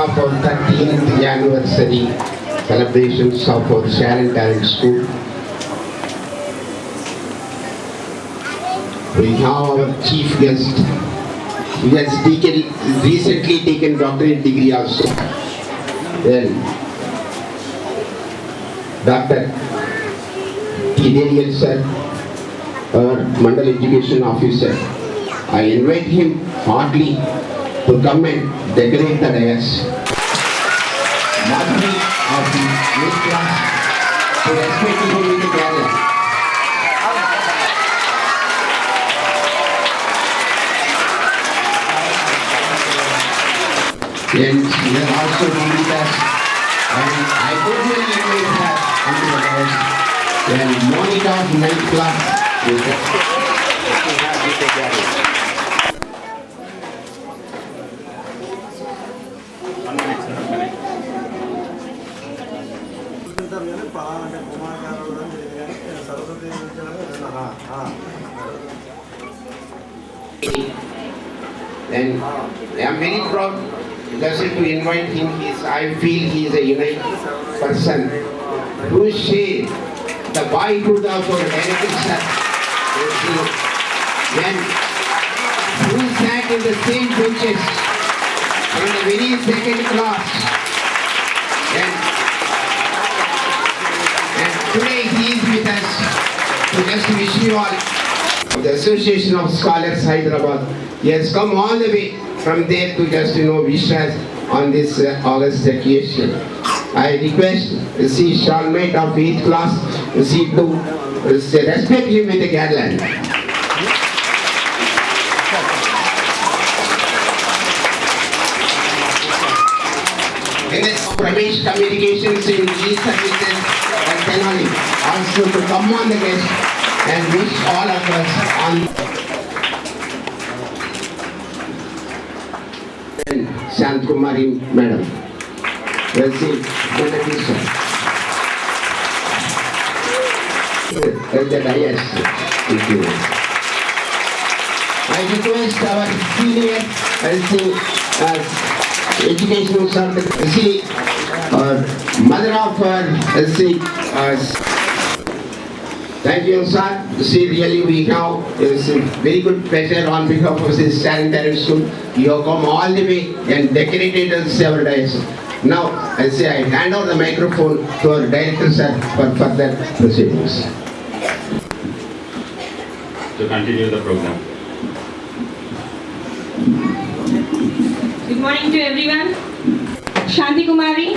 of our 13th anniversary celebrations of our Sharon Talent School. We have our chief guest who has recently taken doctorate degree also. Then Dr. T. Daniel sir, our Mandal Education Officer. I invite him heartily to come and decorate the dais. Madhuri of the next class to respect him with the gathering. And we are also with us, and I totally invite her onto the dais. And Monica of 9th class is and I am very proud just to invite him. I feel he is a unique person who shared the boyhood of our director sir, and who sat in the same benches from the very second class. And today he is with us to just wish you all. The Association of Scholars Hyderabad, he has come all the way from there to just wish us on this August occasion. I request C. Shalmate of 8th class to respect him with a garland. And then Pramesh Communications in e-services and Tenali also to come on the guest and wish all of us on. And Shant Kumari Madam. Well, see, the dais. Thank you. I request our senior educational secretary, mother of our thank you, sir. See, really, we have a very good pleasure on behalf of this Sharon Talent School. You have come all the way and decorated us several days. Now, I hand over the microphone to our director, sir, for further proceedings. To continue the program. Good morning to everyone. Shanti Kumari,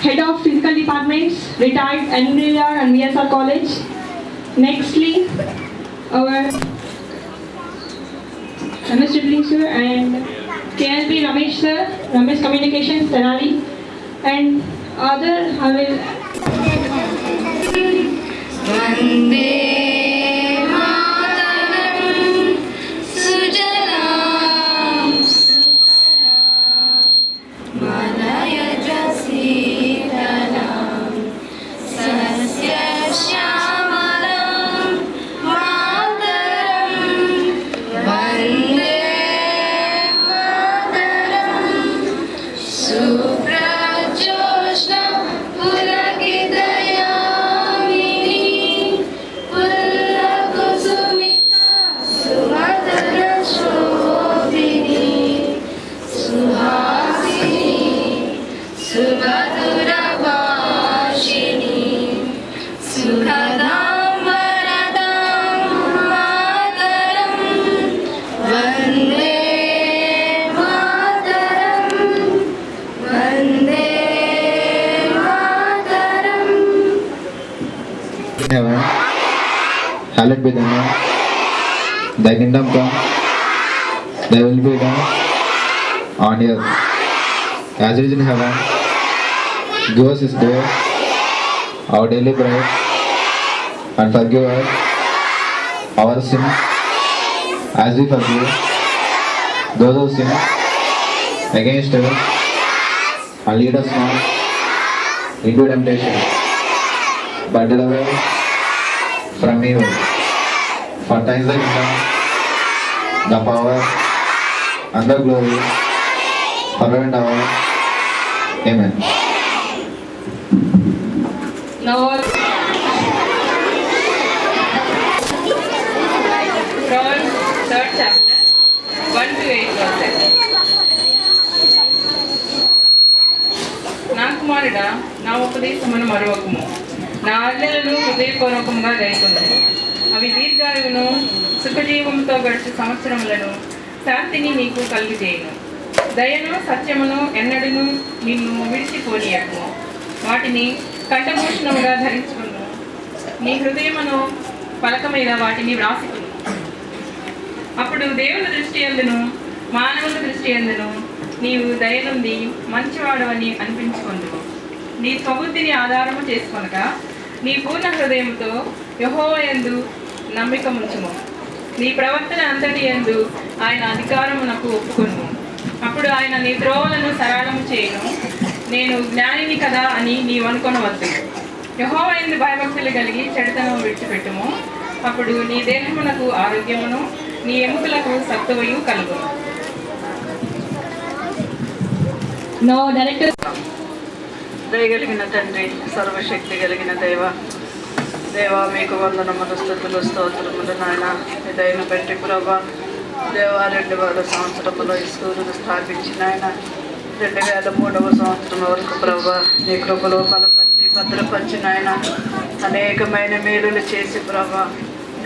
Head of Physical Departments, retired NUR and VSR College. Nextly, our MS Dribbling sir and KLB Ramesh sir, Ramesh Communications, Tenali, and other I will. Heaven, hallowed be thy name. Thy kingdom come, thy will be done on earth as it is in heaven. Give us this day our daily bread, and forgive us our sins as we forgive those who sin against us, and lead us not into temptation, but deliver us from evil. For thine is the kingdom, the power, and the glory, forever and ever. Amen. Now, Proverbs 3rd chapter, 1 to 8 verses. నా కుమారుడా, నా ఉపదేశమును మరువకుము, నా ఆజ్ఞలను హృదయపూర్వకముగా గైకొనుము. అవి దీర్ఘాయువును, సుఖజీవముతో గడిచే సంవత్సరములను, శాంతిని నీకు కలుగజేయును. దయను సత్యమును ఎన్నడూను నిన్ను విడిచిపోనీయకుము. వాటిని కంఠభూషణముగా ధరించుకును. నీ హృదయమును పలక మీద వాటిని వ్రాసికును. అప్పుడు దేవుని దృష్టి యందును మానవుల దృష్టి యందును నీవు దయనుంది మంచివాడవని అనిపించుకొందువు. నీ స్వబుద్ధిని ఆధారము చేసుకొనక నీ పూర్ణ హృదయముతో యెహోవా యందు నమ్మికముంచుము. నీ ప్రవర్తన అంతటి యందు ఆయన అధికారమునకు ఒప్పుకొను. అప్పుడు ఆయన నీ త్రోవలను సరళము చేయును. నేను జ్ఞానిని కదా అని నీవు అనుకొనవద్దు. యెహోవా యందు భయభక్తులు కలిగి చెడుతనం విడిచిపెట్టుము. అప్పుడు నీ దేహమునకు ఆరోగ్యమును, నీ ఎముకలకు సత్తువయు కలుగును. దయగలిగిన తండ్రి, సర్వశక్తి కలిగిన దేవా మీకు వందనములు, స్తుతులు, స్తోత్రములు నాయన. మీ దయను బట్టి ప్రభా దేవా 2000 సంవత్సరములో ఈ స్కూలును స్థాపించిన ఆయన 2003వ సంవత్సరం వరకు ప్రభా నీ కృపలో బలపరిచి భద్రపరిచిన ఆయన అనేకమైన మేలులు చేసి ప్రభా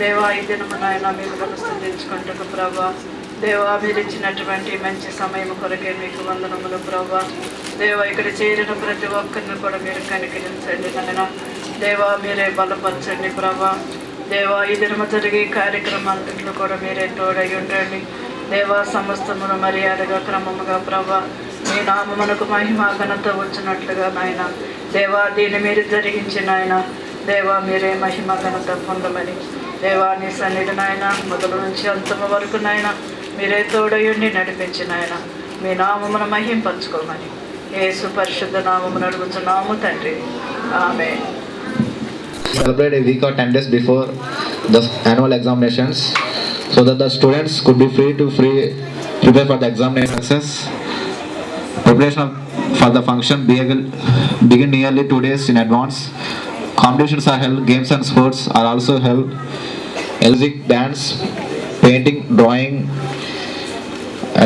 దేవా ఈ దినము నాయన మీకు స్తుతించుకుంటకు ప్రభా దేవా మీరు ఇచ్చినటువంటి మంచి సమయం కొరకే మీకు వందనములు ప్రభా దేవా ఇక్కడ చేరిన ప్రతి ఒక్కరిని కూడా మీరు కనికరించండి నాయన. దేవా మీరే బలపరచండి ప్రభా దేవా ఈ దినము జరిగే కార్యక్రమాలంలో కూడా మీరే తోడై ఉండండి దేవా. సమస్తమును మర్యాదగా క్రమముగా ప్రభా మీ నామమునకు మహిమ ఘనత వచ్చినట్లుగా నాయన దేవా దీన్ని మీరు జరిగించిన ఆయన దేవా మీరే మహిమ ఘనత పొందమని దేవా నీ సన్నిధి నాయన మొదలు నుంచి అంతము వరకు నాయన మీరే తోడయుండి నడిపించిన ఆయన మీ నామమును మహింపరచుకోమని యేసు పరిశుద్ధ నామమును అడుగుచున్నాము తండ్రి. ఆమేన్. Celebrate a week or 10 days before the annual examinations so that the students could be free to prepare for the examinations. Preparation for the function begin nearly 2 days in advance. Competitions are held, games and sports are also held. Music, dance, painting, drawing,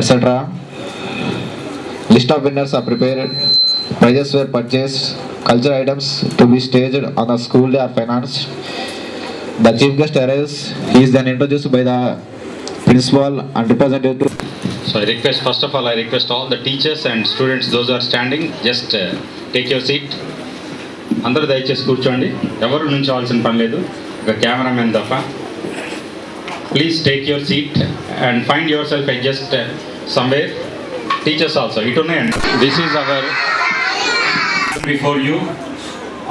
etc. List of winners are prepared. Prizes were purchased. Cultural items to be staged on the school day are financed. The chief guest arrives. He is then introduced by the principal and representative. So first of all, I request all the teachers and students, those who are standing, just take your seat. అందరూ దయచేసి కూర్చోండి. ఎవరు నుంచోవాల్సిన పని లేదు, ఒక cameraman తప్ప. Please take your seat and find your self adjust somewhere. Teachers also ఇటు ఉన్నాయండి. This is our before you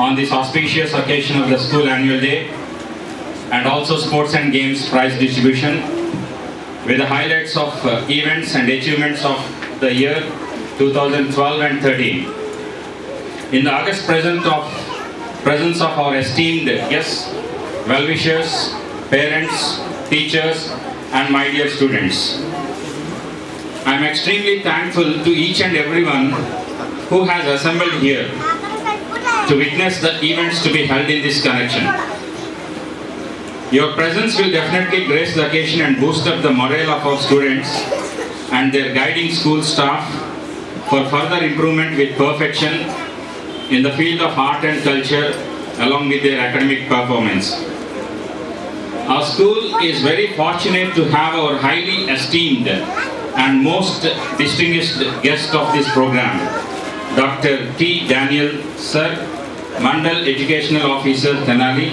on this auspicious occasion of the school annual day and also sports and games prize distribution with the highlights of events and achievements of the year 2012 and 13. In the august presence of our esteemed guests, well-wishers, parents, teachers and my dear students, I am extremely thankful to each and everyone who has assembled here to witness the events to be held in this connection. Your presence will definitely grace the occasion and boost up the morale of our students and their guiding school staff for further improvement with perfection in the field of art and culture along with their academic performance. Our school is very fortunate to have our highly esteemed and most distinguished guest of this program, Dr. T. Daniel Sir, Mandal Educational Officer, Tenali,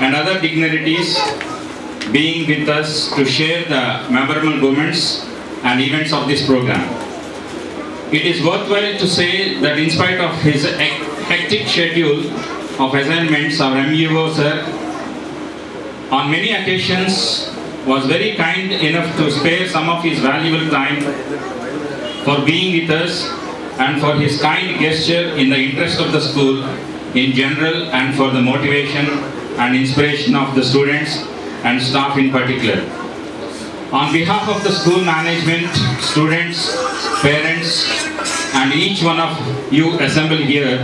and other dignitaries being with us to share the memorable moments and events of this program. It is worthwhile to say that in spite of his hectic schedule of assignments, our MUO Sir on many occasions was very kind enough to spare some of his valuable time for being with us and for his kind gesture in the interest of the school in general and for the motivation and inspiration of the students and staff in particular. On behalf of the school management, students, parents and each one of you assembled here,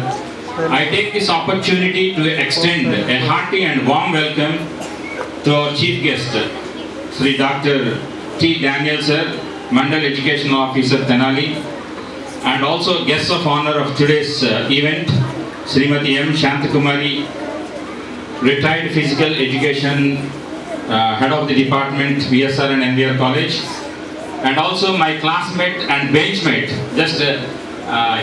I take this opportunity to extend a hearty and warm welcome to our chief guest, Sri Dr. T. Daniel Sir, Mandal Educational Officer, Tenali, and also guests of honor of today's event, Srimati M. Shantakumari, retired physical education head of the department, VSR and NVR College, and also my classmate and benchmate. Just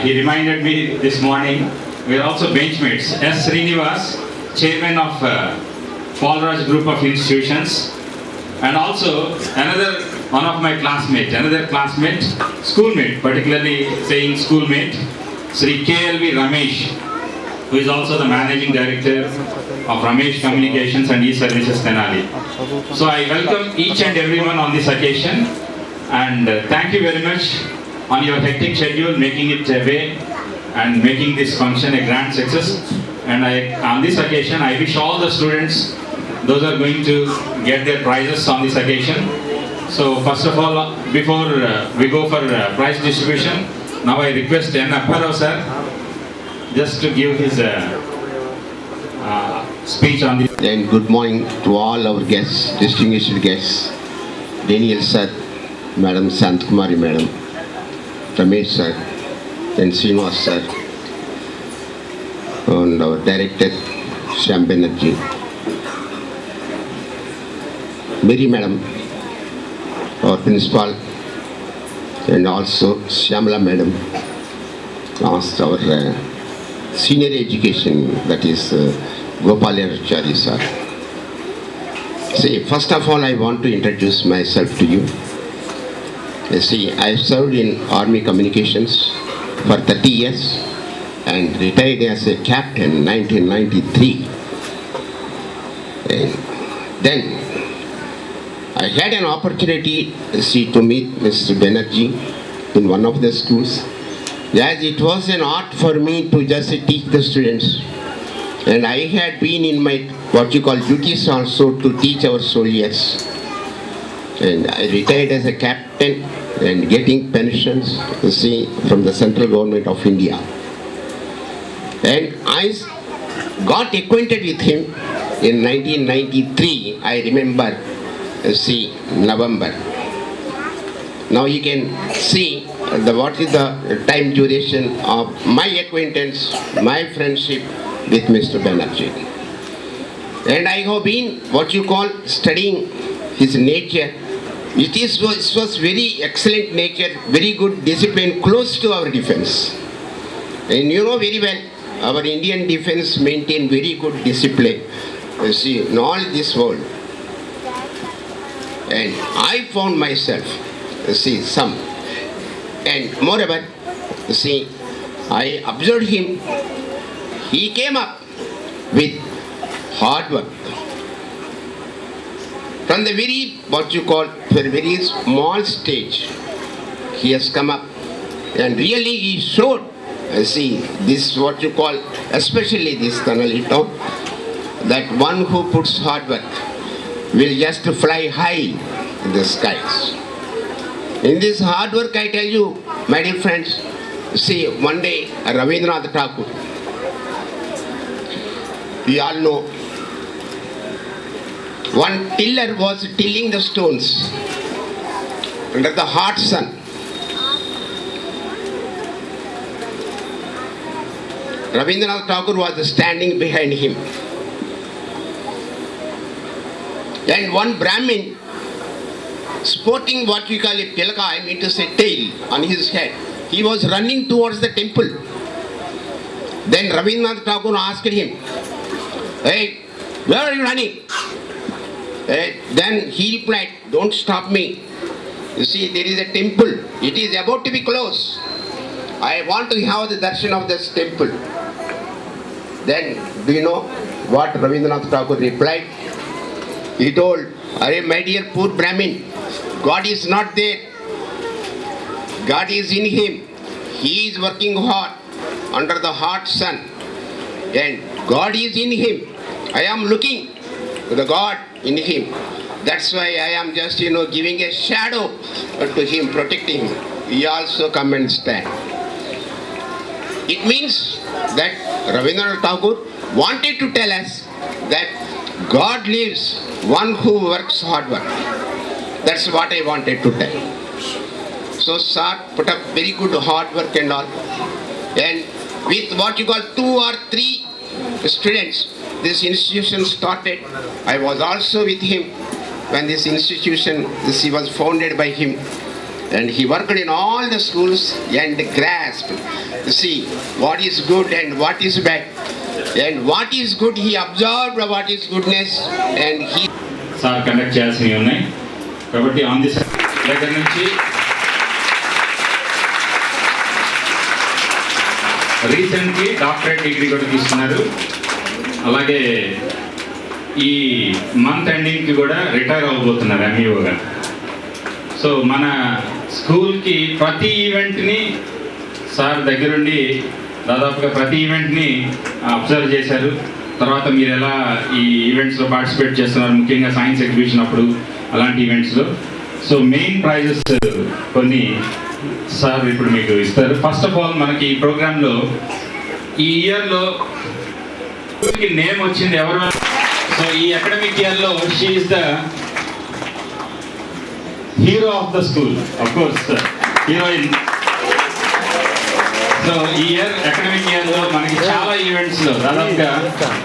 he reminded me this morning, we are also benchmates. S. Srinivas, chairman of Paul Raj Group of Institutions, and also another one of my classmates, schoolmate, particularly saying schoolmate, Sri KLV Ramesh, who is also the managing director of Ramesh Communications and E-Services Tenali. So I welcome each and everyone on this occasion, and thank you very much on your hectic schedule, making it a way and making this function a grand success. And on this occasion, I wish all the students, those are going to get their prizes on this occasion. So first of all, before we go for prize distribution, now I request N. Apparao sir just to give his speech on this. Then good morning to all our guests, distinguished guests, Daniel sir, Madam Shantakumari Madam, Ramesh sir, and Srinivas sir, and our director, Shyam Banerjee, Mary Madam, our principal, and also Shyamala Madam, last our senior education, that is Gopalarachari sir. See, first of all, I want to introduce myself to you. See, I served in Army Communications for 30 years and retired as a captain in 1993. And then I had an opportunity to meet Mr. Banerjee in one of the schools, as it was an art for me to just teach the students. And I had been in my what you call duties also to teach our soldiers. And I retired as a captain and getting pensions, from the central government of India. And I got acquainted with him in 1993, I remember, November. Now you can see what is the time duration of my acquaintance, my friendship with Mr. Banerjee. And I have been what you call studying his nature. It was very excellent nature, very good discipline, close to our defense. And you know very well, our Indian defense maintain very good discipline, in all this world. And I found myself, some. And moreover, I observed him. He came up with hard work. From the very small stage, he has come up, and really he showed, this what you call, especially this Tanalito, that one who puts hard work will just fly high in the skies. In this hard work, I tell you, my dear friends, one day Rabindranath Tagore, we all know, one tiller was tilling the stones under the hot sun. Rabindranath Tagore was standing behind him. And one Brahmin, sporting what we call a tilaka, I mean to say tail, on his head, he was running towards the temple. Then Rabindranath Tagore asked him, "Hey, where are you running?" Then he replied, "Don't stop me. You see, there is a temple. It is about to be closed. I want to have the darshan of this temple." Then, do you know what Rabindranath Tagore replied? He told, "My dear poor Brahmin, God is not there. God is in him. He is working hard under the hot sun. And God is in him. I am looking to the God in him. That's why I am just, giving a shadow to him, protecting him. He also come and stand." It means that Rabindranath Tagore wanted to tell us that God lives one who works hard work. That's what I wanted to tell. So sir put up very good hard work and all. And with what you call 2 or 3 students, this institution started. I was also with him when this institution, he was founded by him. And he worked in all the schools and grasped, see, what is good and what is bad. And what is good, he observed what is goodness and he... sir conduct చేయాల్సినవి ఉన్నాయి కాబట్టి on the దగ్గర నుంచి recently doctorate degree కూడా తీసుకున్నారు. అలాగే ఈ month ఎండింగ్కి కూడా రిటైర్ అవ్వబోతున్నారు ఎంఈఓగా. సో మన స్కూల్కి ప్రతి ఈవెంట్ని సార్ దగ్గరుండి దాదాపుగా ప్రతి ఈవెంట్ని అబ్జర్వ్ చేశారు. తర్వాత మీరు ఎలా ఈ ఈవెంట్స్లో పార్టిసిపేట్ చేస్తున్నారు, ముఖ్యంగా సైన్స్ ఎగ్జిబిషన్ అప్పుడు అలాంటి ఈవెంట్స్లో. సో మెయిన్ ప్రైజెస్ కొన్ని సార్ ఇప్పుడు మీకు ఇస్తారు. ఫస్ట్ ఆఫ్ ఆల్ మనకి ఈ ప్రోగ్రాంలో ఈ ఇయర్లో స్కూల్కి నేమ్ వచ్చింది ఎవరు? సో ఈ అకాడమిక్ ఇయర్లో she is the hero of the school, of course heroine. So ఈ ఇయర్ అకాడమిక్ ఇయర్లో మనకి చాలా ఈవెంట్స్లో దాదాపుగా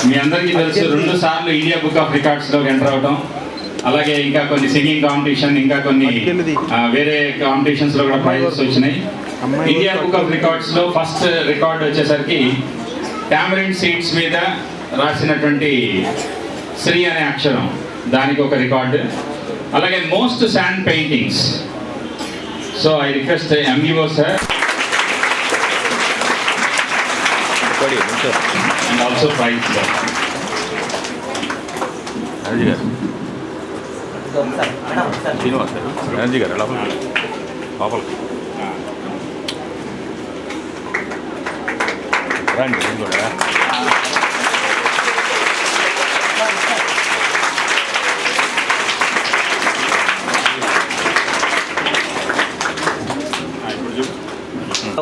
మీ అందరికీ తెలుసు 2 సార్లు ఇండియా బుక్ ఆఫ్ రికార్డ్స్లో ఎంటర్ అవడం, అలాగే ఇంకా కొన్ని సింగింగ్ కాంపిటీషన్, ఇంకా కొన్ని వేరే కాంపిటీషన్స్లో కూడా ప్రైజెస్ వచ్చినాయి. ఇండియా బుక్ ఆఫ్ రికార్డ్స్లో ఫస్ట్ రికార్డ్ వచ్చేసరికి టామరిన్ సీడ్స్ మీద రాసినటువంటి శ్రీ అనే అక్షరం, దానికి ఒక రికార్డు. అలాగే most sand paintings. So I request MEO sir and also prize sir. Energy గారు లోపలికి రండి కూడా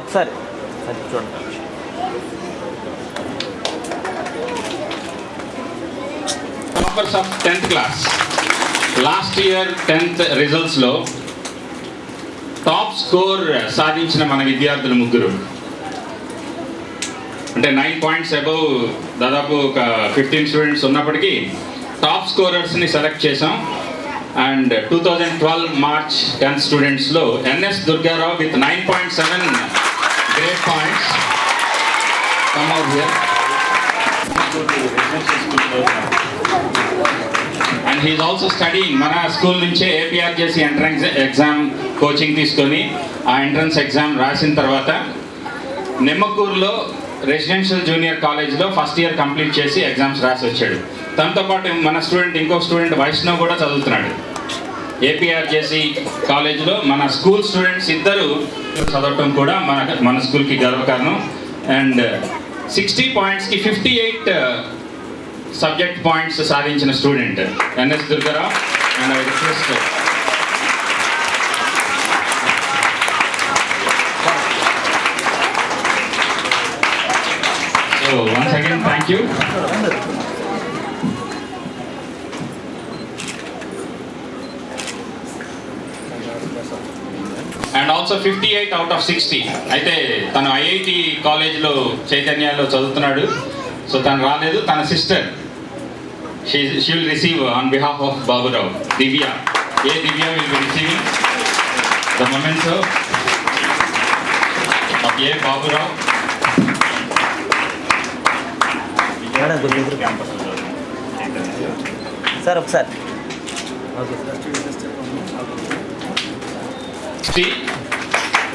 ఒకసారి చూడండి. Members of 10th class. Last year 10th రిజల్ట్స్లో టాప్ స్కోర్ సాధించిన మన విద్యార్థులు 3. అంటే 9 పాయింట్స్ అబవ్ దాదాపు ఒక 15 స్టూడెంట్స్ ఉన్నప్పటికీ టాప్ స్కోరర్స్ని సెలెక్ట్ చేసాం. అండ్ 2012 మార్చ్ 10th స్టూడెంట్స్లో NS Durgarao with 9.7 great points come out here. And he is also studying మన స్కూల్ నుంచే ఏపీఆర్జేసీ ఎంట్రన్స్ ఎగ్జామ్ కోచింగ్ తీసుకొని ఆ ఎంట్రన్స్ ఎగ్జామ్ రాసిన తర్వాత నిమ్మకూరులో రెసిడెన్షియల్ జూనియర్ కాలేజ్లో ఫస్ట్ ఇయర్ కంప్లీట్ చేసి ఎగ్జామ్స్ రాసి వచ్చాడు. తనతో పాటు మన స్టూడెంట్ ఇంకో స్టూడెంట్ వైష్ణవ్ కూడా చదువుతున్నాడు ఏపీఆర్జేసీ కాలేజ్లో. మన స్కూల్ స్టూడెంట్స్ ఇద్దరు చదవటం కూడా మన స్కూల్కి గర్వకారణం. అండ్ 60 పాయింట్స్కి 58 సబ్జెక్ట్ పాయింట్స్ సాధించిన student N S Durga Rao. And I request so once again thank you. And also 58 out of 60. అయితే తను ఐఐటి కాలేజ్లో చైతన్యాలో చదువుతున్నాడు. సో తను రాలేదు. తన sister she will receive on behalf of Baburao, Divya. Divya will be receiving the moments of Baburao. Sir ఒకసారి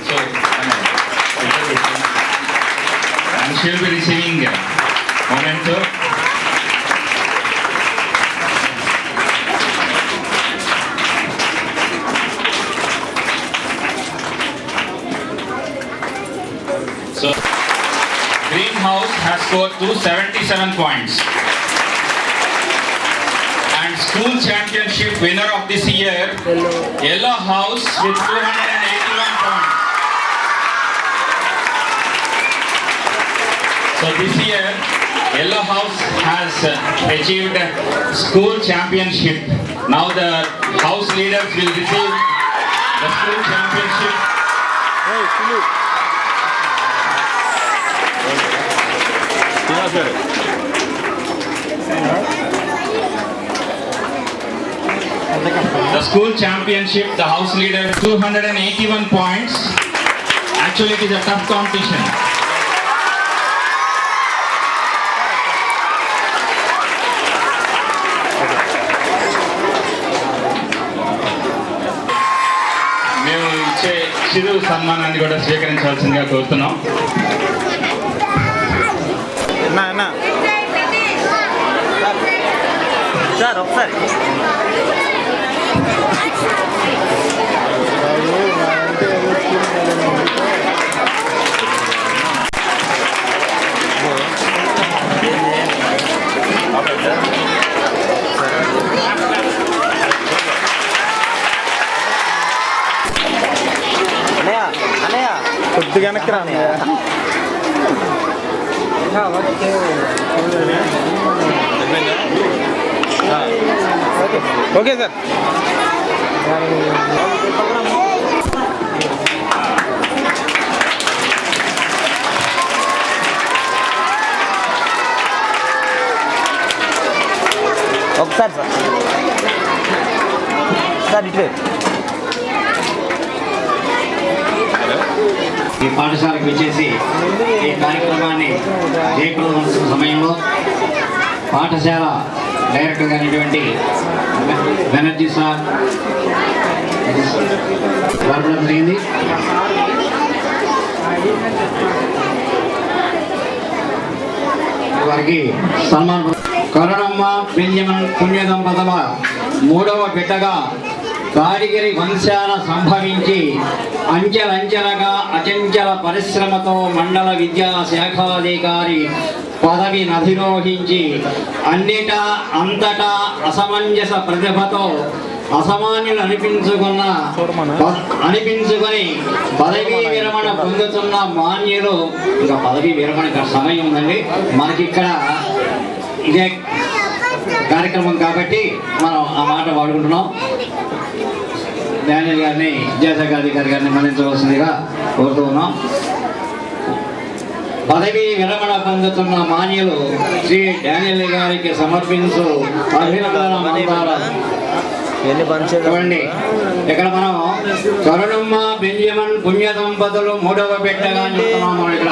So, and she will be receiving memento. So, Greenhouse has scored 277 points. And school championship winner of this year, Yellow House with 281 points. So this year, Yellow House has achieved school championship. Now the house leaders will receive the school championship. The school championship, the house leader, 281 points. Actually, it is a tough competition. మేము ఇచ్చే చిరు సన్మానాన్ని కూడా స్వీకరించాల్సిందిగా కోరుతున్నాం. Sir ఒకసారి అన్నయ్య కొద్దిగా వెనక్కి రా okay sir. ఒకసారి సార్ సార్ ఇటు ఈ పాఠశాలకు వచ్చేసి ఈ కార్యక్రమాన్ని జయప్రదం సమయంలో పాఠశాల డైరెక్టర్ గారైనటువంటి బెనర్జీ సార్ జరపడం జరిగింది. వారికి సన్మానం. కరుణమ్మ బెంజమిన్ పుణ్య దంపతుల 3వ బిడ్డగా కారిగిరి వంశాల సంభవించి అంచెలంచెలుగా అచంచల పరిశ్రమతో మండల విద్యా శాఖాధికారి పదవి అధిరోహించి అన్నిటా అంతటా అసమంజస ప్రతిభతో అసామాన్యులు అనిపించుకొని పదవీ విరమణ పొందుతున్న మాన్యులు. ఇంకా పదవీ విరమణ సమయం ఉందండి మనకి ఇక్కడ, ఇదే కార్యక్రమం కాబట్టి మనం ఆ మాట వాడుకుంటున్నాం. డానియల్ గారిని విద్యాశాఖ అధికారి గారిని మన్నించవలసిందిగా కోరుతూ ఉన్నాం. పదవీ విరమణ పొందుతున్న మాన్యులు శ్రీ డానియల్ గారికి సమర్పించు అభినందన మంత్రాలు. చూడండి, ఇక్కడ మనం కరుణమ్మ బెంజమిన్ పుణ్య దంపతులు 3వ బిడ్డగా చెప్తున్నాం. మనం ఇక్కడ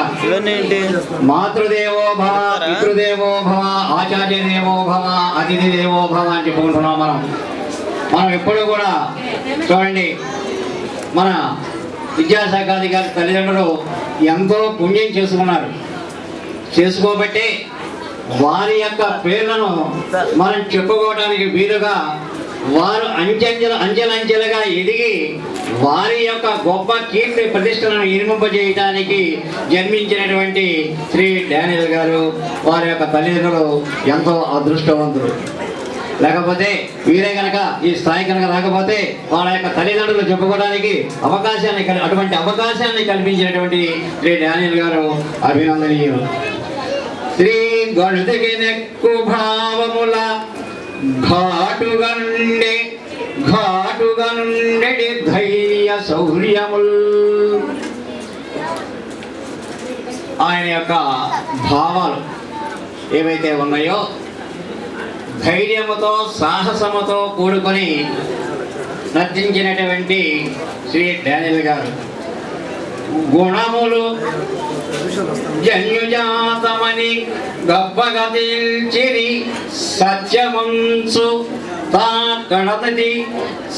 మాతృదేవో భవ, పితృదేవో భవ, ఆచార్య దేవో భవ, అతిథి దేవో భవ అని చెప్పుకుంటున్నాం. మనం ఎప్పుడు కూడా చూడండి, మన విద్యాశాఖ అధికారి తల్లిదండ్రులు ఎంతో పుణ్యం చేసుకున్నారు. చేసుకోబట్టే వారి యొక్క పేర్లను మనం చెప్పుకోవడానికి వీలుగా వారు అంచెలంచెలుగా ఎదిగి వారి యొక్క గొప్ప కీర్తి ప్రతిష్టలను నిర్మింపజేయడానికి జన్మించినటువంటి శ్రీ డానియల్ గారు, వారి యొక్క తల్లిదండ్రులు ఎంతో అదృష్టవంతులు. లేకపోతే వీరే కనుక ఈ స్థాయి కనుక రాకపోతే వాళ్ళ యొక్క తల్లిదండ్రులు చెప్పుకోవడానికి అటువంటి అవకాశాన్ని కల్పించినటువంటి శ్రీ డానియల్ గారు అభినందనీయులు. శ్రీ గణుడికి నెక్కు భావముల ఘాటుగా నుండి ధైర్య శౌర్యముల్. ఆయన యొక్క భావాలు ఏవైతే ఉన్నాయో ధైర్యముతో సాహసముతో కూడుకొని నర్తించినటువంటి శ్రీ డానియల్ గారు గుణములు జన్యుజాతమని గొప్పగతిల్చిరి సత్యమంచు తా గణపతి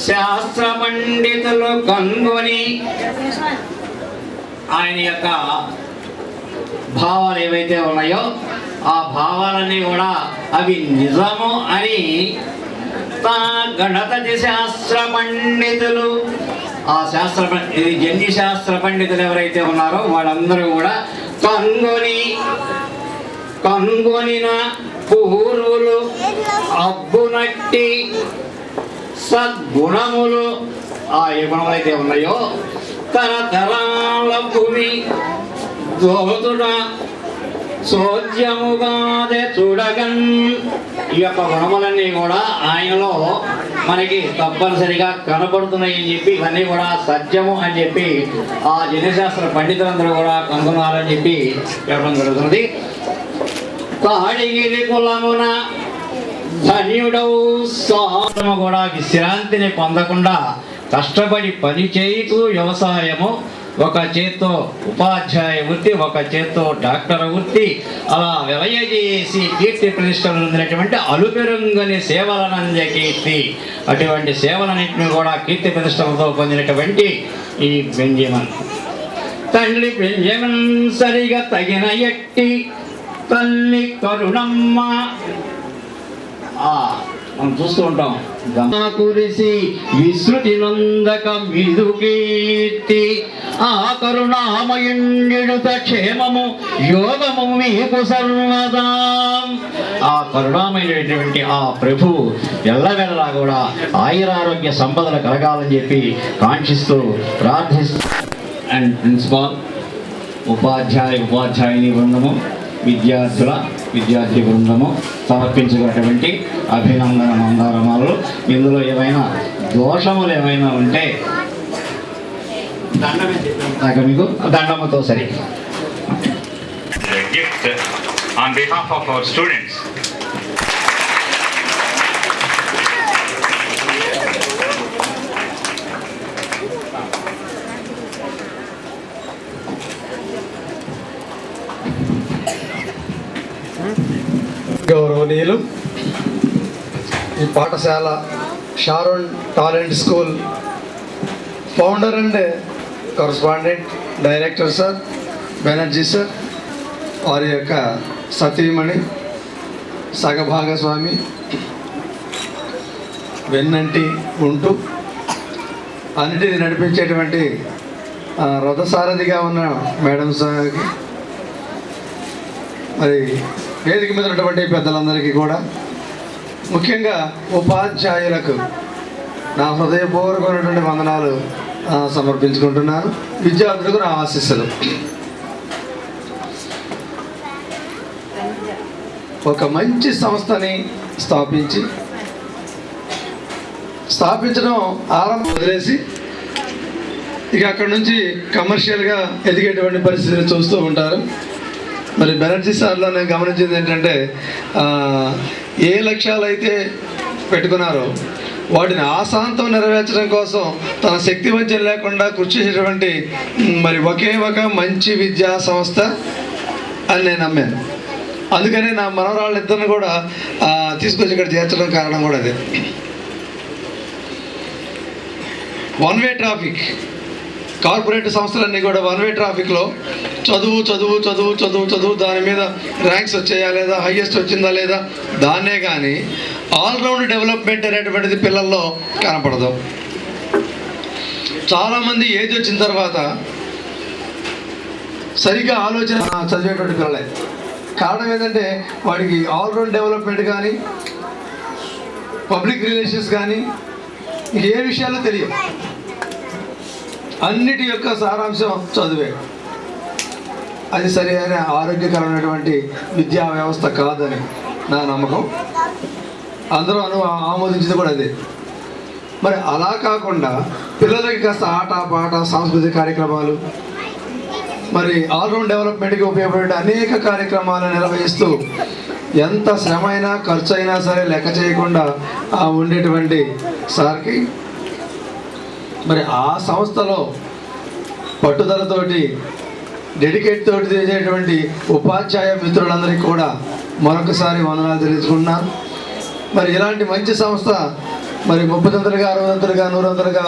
శాస్త్ర పండితులు కనుగొని ఆయన యొక్క భావాలు ఏవైతే ఉన్నాయో ఆ భావాలన్నీ కూడా అవి నిజము అని తా గణపతి శాస్త్ర పండితులు, ఆ జన్యు శాస్త్ర పండితులు ఎవరైతే ఉన్నారో వాళ్ళందరూ కూడా కనుగొనిన పూర్వులు అబ్బునట్టి సద్గుణములు, ఆ ఏ గుణములైతే ఉన్నాయో తరతరాల భూమి దోతుడ సోద్యముగాదే చూడగన్. ఈ యొక్క గుణములన్నీ కూడా ఆయనలో మనకి తప్పనిసరిగా కనపడుతున్నాయి అని చెప్పి, ఇవన్నీ కూడా సత్యము అని చెప్పి ఆ జన్యశాస్త్ర పండితులందరూ కూడా కనుగొనాలని చెప్పి చెప్పడం జరుగుతుంది. తాడిగిరి కులమున ధన్యుడవు సాధము కూడా విశ్రాంతిని పొందకుండా కష్టపడి పని చేయుతూ వ్యవసాయము, ఒక చేత్తో ఉపాధ్యాయ వృత్తి, ఒక చేత్తో డాక్టర్ వృత్తి, అలా వ్యవయజేసి కీర్తి ప్రతిష్టలు పొందినటువంటి అలుపెరుంగని సేవలనంద కీర్తి. అటువంటి సేవలన్నింటినీ కూడా కీర్తి ప్రతిష్టలతో పొందినటువంటి ఈ బెంజమిన్ తండ్రి బెంజమిన్ సరిగా తగిన ఎట్టి తల్లి కరుణమ్మ. మనం చూస్తూ ఉంటాం, కురిసి విశ్రుతి నందక మిదు కీర్తి. ఆ కరుణామయుండుత క్షేమము యోగము మీకు సర్వదా. ఆ కరుణామైనటువంటి ఆ ప్రభు ఎల్లవెల్లా కూడా ఆయురారోగ్య సంపదలు కలగాలని చెప్పి కాంక్షిస్తూ ప్రార్థిస్తూ అండ్ ప్రిన్సిపాల్, ఉపాధ్యాయుని బృందము, విద్యార్థి బృందము సమర్పించుకున్నటువంటి అభినందన మందారమాలు. ఇందులో ఏమైనా దోషములు ఏమైనా ఉంటే మీకు దండముతో సరి. Gift on behalf of our students. గౌరవనీయులు, ఈ పాఠశాల Sharon talent school founder and correspondent director sir Banerjee sir, వారి యొక్క సతీమణి సగభాగస్వామి వెన్నంటి ఉంటూ అన్నిటిని నడిపించేటువంటి రథసారథిగా ఉన్న మేడం సార్కి, మరి వేదిక మీద ఉన్నటువంటి పెద్దలందరికీ కూడా, ముఖ్యంగా ఉపాధ్యాయులకు నా హృదయపూర్వకమైనటువంటి వందనాలు సమర్పించుకుంటున్నాను. విద్యార్థులకు నా ఆశీస్సులు. ఒక మంచి సంస్థని స్థాపించడం ఆరంభం వదిలేసి ఇక అక్కడ నుంచి కమర్షియల్గా ఎదిగేటువంటి పరిస్థితిని చూస్తూ ఉంటారు. మరి బెనర్జీ సార్లో నేను గమనించింది ఏంటంటే, ఏ లక్ష్యాలు అయితే పెట్టుకున్నారో వాటిని ఆశాంతం నెరవేర్చడం కోసం తన శక్తి వంచన లేకుండా కృషి చేసేటువంటి మరి ఒకే ఒక మంచి విద్యా సంస్థ అని నేను నమ్మాను. అందుకనే నా మనవరాళ్ళిద్దరిని కూడా తీసుకొచ్చి ఇక్కడ చేర్చడం కారణం కూడా అదే. వన్ వే ట్రాఫిక్, కార్పొరేట్ సంస్థలన్నీ కూడా వన్ వే ట్రాఫిక్లో చదువు చదువు చదువు చదువు చదువు దాని మీద ర్యాంక్స్ వచ్చాయా లేదా, హైయెస్ట్ వచ్చిందా లేదా, దాన్నే కానీ ఆల్రౌండ్ డెవలప్మెంట్ అనేటువంటిది పిల్లల్లో కనపడదు. చాలామంది ఏజ్ వచ్చిన తర్వాత సరిగ్గా ఆలోచన చదివేటువంటి పిల్లలే. కారణం ఏంటంటే వాడికి ఆల్రౌండ్ డెవలప్మెంట్ కానీ, పబ్లిక్ రిలేషన్స్ కానీ, ఏ విషయాలు తెలియదు. అన్నిటి యొక్క సారాంశం చదువే. అది సరి అయిన ఆరోగ్యకరమైనటువంటి విద్యా వ్యవస్థ కాదని నా నమ్మకం. అందరూ ఆమోదించింది కూడా అదే. మరి అలా కాకుండా పిల్లలకి కాస్త ఆట పాట సాంస్కృతిక కార్యక్రమాలు, మరి ఆల్రౌండ్ డెవలప్మెంట్కి ఉపయోగపడే అనేక కార్యక్రమాలు నిర్వహిస్తూ ఎంత శ్రమ అయినా ఖర్చు అయినా సరే లెక్క చేయకుండా ఉండేటువంటి సార్కి, మరి ఆ సంస్థలో పట్టుదలతోటి డెడికేట్ తోటి చేసేటువంటి ఉపాధ్యాయ మిత్రులందరికీ కూడా మరొకసారి వందనాలు తెలుసుకుంటున్నాను. మరి ఇలాంటి మంచి సంస్థ మరి 30 60 100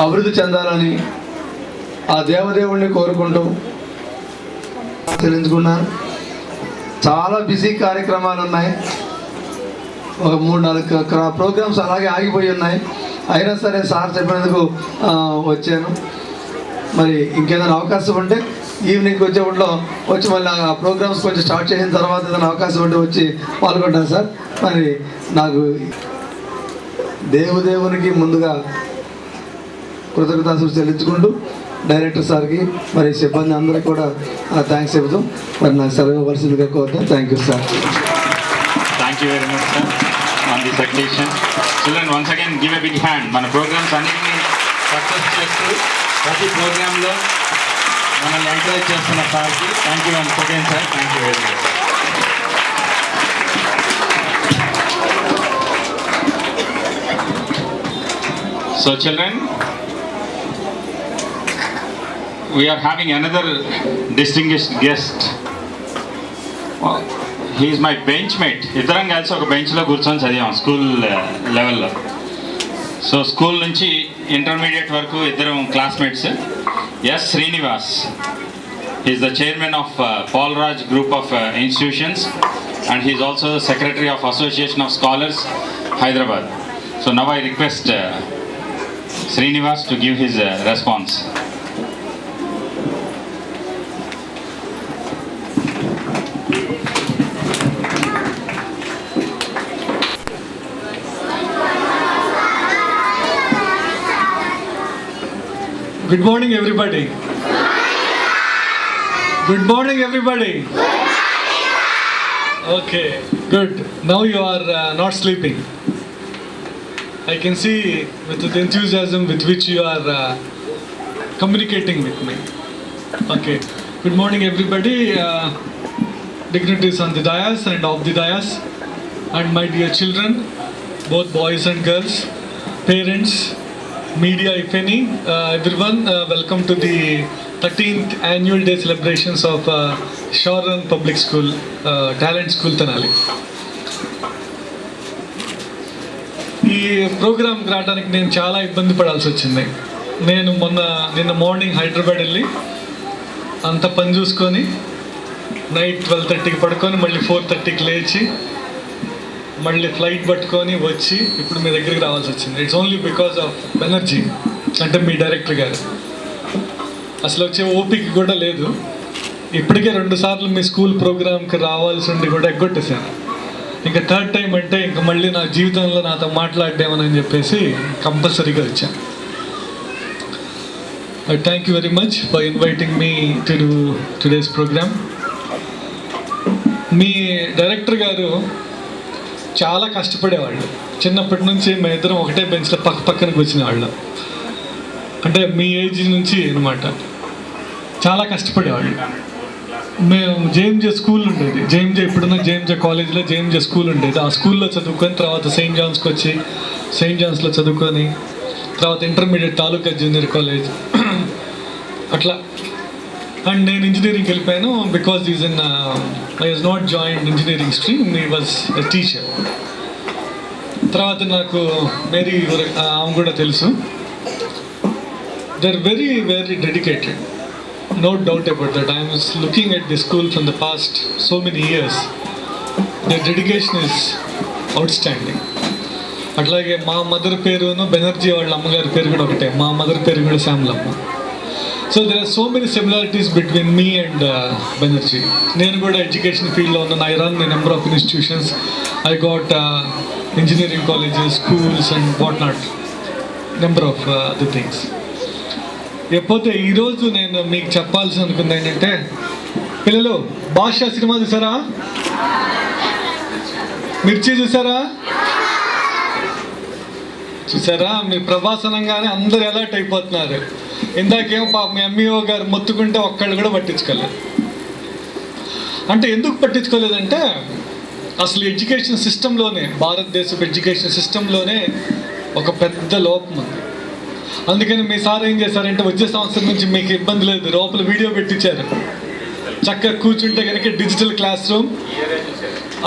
అభివృద్ధి చెందాలని ఆ దేవదేవుణ్ణి కోరుకుంటూ తెలుసుకున్నాను. చాలా బిజీ కార్యక్రమాలు ఉన్నాయి. ఒక 3-4 ప్రోగ్రామ్స్ అలాగే ఆగిపోయి ఉన్నాయి. అయినా సరే సార్ చెప్పినందుకు వచ్చాను. మరి ఇంకేదైనా అవకాశం ఉంటే ఈవినింగ్ వచ్చేప్పుడు వచ్చి మళ్ళీ ఆ ప్రోగ్రామ్స్ కొంచెం స్టార్ట్ చేసిన తర్వాత ఏదైనా అవకాశం ఉంటే వచ్చి పాల్గొంటాను సార్. మరి నాకు దేవునికి ముందుగా కృతజ్ఞతాస్తుతులు చెల్లించుకుంటూ డైరెక్టర్ సార్కి మరి సిబ్బంది అందరికీ కూడా థ్యాంక్స్ చెబుతూ మరి నాకు సెలవు ఇవ్వాల్సిందిగా కోరుతాను. Thank you sir. Thank you very much, sir, on this occasion. Children, once again give a big hand. మన ప్రోగ్రామ్స్ అన్నింటినీ సక్సెస్ చేస్తూ ప్రతి ప్రోగ్రాంలో మనల్ని ఎంకరేజ్ చేస్తున్న సార్కి thank you once again sir. Thank you very much. So children, we are having another distinguished guest. He is my benchmate. ఇద్దరం కలిసి ఒక బెంచ్లో కూర్చొని చదివాం స్కూల్ లెవెల్లో. సో స్కూల్ నుంచి ఇంటర్మీడియట్ వరకు ఇద్దరం classmates. S Srinivas, he is the chairman of Paul Raj group of institutions and he is also the secretary of Association of Scholars, Hyderabad. So now I request Srinivas to give his response. Good morning, everybody. Good morning, everybody. Okay, good. Now you are not sleeping. I can see with the enthusiasm with which you are communicating with me. Okay, good morning, everybody. Dignitaries on the dais and off the dais, and my dear children, both boys and girls, parents, media if any, everyone, welcome to the 13th annual day celebrations of Shoran Public School, Talent School Tenali. ఈ ప్రోగ్రామ్కి రావడానికి నేను చాలా ఇబ్బంది పడాల్సి వచ్చింది. నేను నిన్న మార్నింగ్ హైదరాబాద్ వెళ్ళి అంత పని చూసుకొని నైట్ 12:30కి పడుకొని మళ్ళీ 4:30కి లేచి మళ్ళీ ఫ్లైట్ పట్టుకొని వచ్చి ఇప్పుడు మీ దగ్గరికి రావాల్సి వచ్చింది. It's only because of Banerjee, అంటే మీ డైరెక్టర్ గారు. అసలు వచ్చే ఓపిక కూడా లేదు. ఇప్పటికే 2 సార్లు మీ స్కూల్ ప్రోగ్రామ్కి రావాల్సి ఉండి కూడా ఎగ్గొట్టేశాను. ఇంకా 3rd టైం అంటే ఇంకా మళ్ళీ నా జీవితంలో నాతో మాట్లాడేమని చెప్పేసి కంపల్సరీగా వచ్చాను. Thank you very much for inviting me to do today's programme. మీ డైరెక్టర్ గారు చాలా కష్టపడేవాళ్ళు. చిన్నప్పటి నుంచి మేము ఇద్దరం ఒకటే బెంచ్లో పక్కన కూర్చునేవాళ్ళం. అంటే మీ ఏజ్ నుంచి అనమాట. చాలా కష్టపడేవాళ్ళు. మేము జేఎంజే స్కూల్ ఉండేది, ఇప్పుడున్న జేఎంజే కాలేజ్లో జేఎంజే స్కూల్ ఉండేది. ఆ స్కూల్లో చదువుకొని తర్వాత సెయింట్ జాన్స్కి వచ్చి సెయింట్ జాన్స్లో చదువుకొని తర్వాత ఇంటర్మీడియట్ తాలూకా జూనియర్ కాలేజ్ అట్లా. అండ్ నేను ఇంజనీరింగ్కి వెళ్ళిపోయాను because I was not joined engineering stream, he was a teacher. తర్వాత నాకు మేరీ ఆమె కూడా తెలుసు. They are very very dedicated, no doubt about that. I was looking at the school from the past so many years. Their dedication is outstanding. అట్లాగే మా mother పేరును బెనర్జీ వాళ్ళ అమ్మగారి పేరు కూడా ఒకటే. మా మదర్ పేరు కూడా Shyamalamma. So there are so many similarities between me and Banerjee. నేను కూడా ఎడ్యుకేషన్ ఫీల్డ్లో ఉన్నాను. I run the number of institutions. I got engineering colleges, schools and what not, number of other things. లేకపోతే ఈరోజు నేను మీకు చెప్పాల్సి అనుకుంది ఏంటంటే, పిల్లలు భాష సినిమా చూసారా? మిర్చి చూసారా? మీ ప్రభాసనంగానే అందరు అలర్ట్ అయిపోతున్నారు. ఇందాకేమో మీ ఎంఈఓ గారు మొత్తుకుంటే ఒక్కళ్ళు కూడా పట్టించుకోలేదు. అంటే ఎందుకు పట్టించుకోలేదంటే అసలు ఎడ్యుకేషన్ సిస్టంలోనే, భారతదేశపు ఎడ్యుకేషన్ సిస్టంలోనే ఒక పెద్ద లోపం ఉంది. అందుకని మీ సార్ ఏం చేశారంటే వచ్చే సంవత్సరం నుంచి మీకు ఇబ్బంది లేదు, లోపల వీడియో పెట్టించారు. చక్కగా కూర్చుంటే కనుక డిజిటల్ క్లాస్ రూమ్,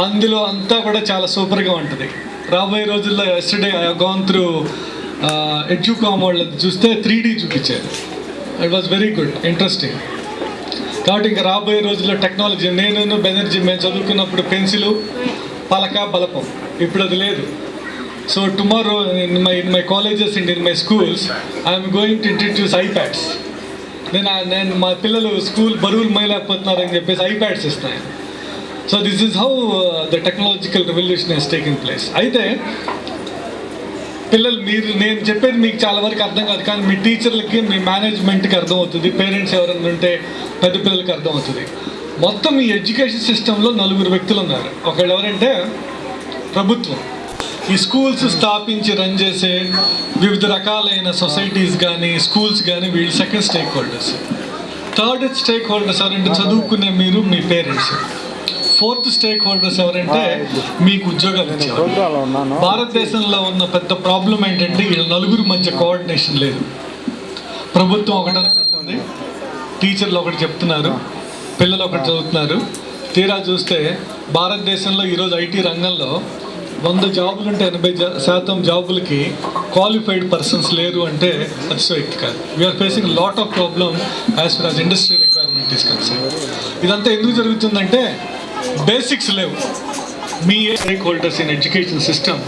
అందులో అంతా కూడా చాలా సూపర్గా ఉంటుంది. రాబోయే రోజుల్లో ఎస్టర్డే ఐ గాన్ త్రూ ఎడ్యుకామ్ వాళ్ళది చూస్తే 3D చూపించారు. It was very good, interesting. కాబట్టి ఇంకా రాబోయే రోజుల్లో టెక్నాలజీ, నేను బెనర్జీ మేము చదువుకున్నప్పుడు పెన్సిలు, పలక, బలపం, ఇప్పుడు అది లేదు. So tomorrow in my colleges and in my schools, I am going to introduce iPads. నేను మా పిల్లలు స్కూల్ బరువులు మైలేకపోతున్నారని చెప్పేసి iPads ఇస్తాను. So this is how the technological revolution has taking place. అయితే పిల్లలు నేను చెప్పేది మీకు చాలా వరకు అర్థం కాదు, కానీ మీ టీచర్లకి, మీ మేనేజ్మెంట్కి అర్థమవుతుంది, పేరెంట్స్ ఎవరైనా ఉంటే పెద్ద పిల్లలకి అర్థమవుతుంది. మొత్తం ఈ ఎడ్యుకేషన్ సిస్టంలో 4 వ్యక్తులు ఉన్నారు. ఒకళ్ళు ఎవరంటే ప్రభుత్వం. ఈ స్కూల్స్ స్థాపించి రన్ చేసే వివిధ రకాలైన సొసైటీస్ కానీ స్కూల్స్ కానీ వీళ్ళు second stake holders. Third stake holders ఎవరంటే చదువుకునే మీరు, మీ పేరెంట్స్. ఫోర్త్ స్టేక్ హోల్డర్స్ ఎవరంటే మీకు ఉద్యోగాలు ఇచ్చేవారు. భారతదేశంలో ఉన్న పెద్ద ప్రాబ్లం ఏంటంటే వీళ్ళ 4 మధ్య కోఆర్డినేషన్ లేదు. ప్రభుత్వం ఒకటి అనుకుంటుంది, టీచర్లు ఒకటి చెప్తున్నారు, పిల్లలు ఒకటి చదువుతున్నారు. తీరా చూస్తే భారతదేశంలో ఈరోజు ఐటీ రంగంలో 100 జాబులు ఉంటే 80% జాబులకి క్వాలిఫైడ్ పర్సన్స్ లేరు అంటే అతిశయోక్తి కాదు. We are facing lot of problem as far as industry requirement is concern. ఇదంతా ఎందుకు జరుగుతుందంటే బేసిక్స్ లేవు. మీ stake holders in education system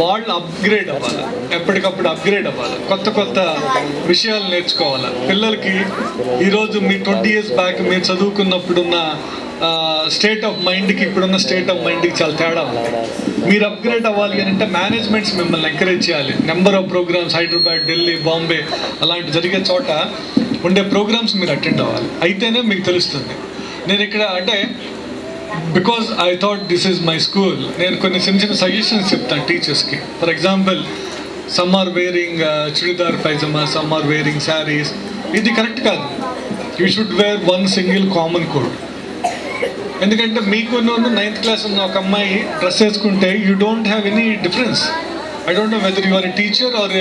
వాళ్ళు అప్గ్రేడ్ అవ్వాలి, ఎప్పటికప్పుడు అప్గ్రేడ్ అవ్వాలి, కొత్త విషయాలు నేర్చుకోవాలి. పిల్లలకి ఈరోజు మీ 20 years బ్యాక్ మీరు చదువుకున్నప్పుడున్న స్టేట్ ఆఫ్ మైండ్కి ఇప్పుడున్న స్టేట్ ఆఫ్ మైండ్కి చాలా తేడా ఉంది. మీరు అప్గ్రేడ్ అవ్వాలి అని అంటే మేనేజ్మెంట్స్ మిమ్మల్ని ఎంకరేజ్ చేయాలి. Number of programmes Hyderabad, Delhi, Bombay అలాంటి జరిగే చోట ఉండే ప్రోగ్రామ్స్ మీరు అటెండ్ అవ్వాలి. అయితేనే మీకు తెలుస్తుంది. నేను ఇక్కడ అంటే because I thought this is my school, నేను కొన్ని చిన్న సజెషన్స్ చెప్తాను టీచర్స్కి. For example, some are wearing churidar pyjama, some are wearing saris. ఇది కరెక్ట్ కాదు. You should wear one single common code. ఎందుకంటే మీకు 9th క్లాస్ ఉన్న ఒక అమ్మాయి డ్రెస్ వేసుకుంటే you don't have any difference. I don't know whether you are a teacher or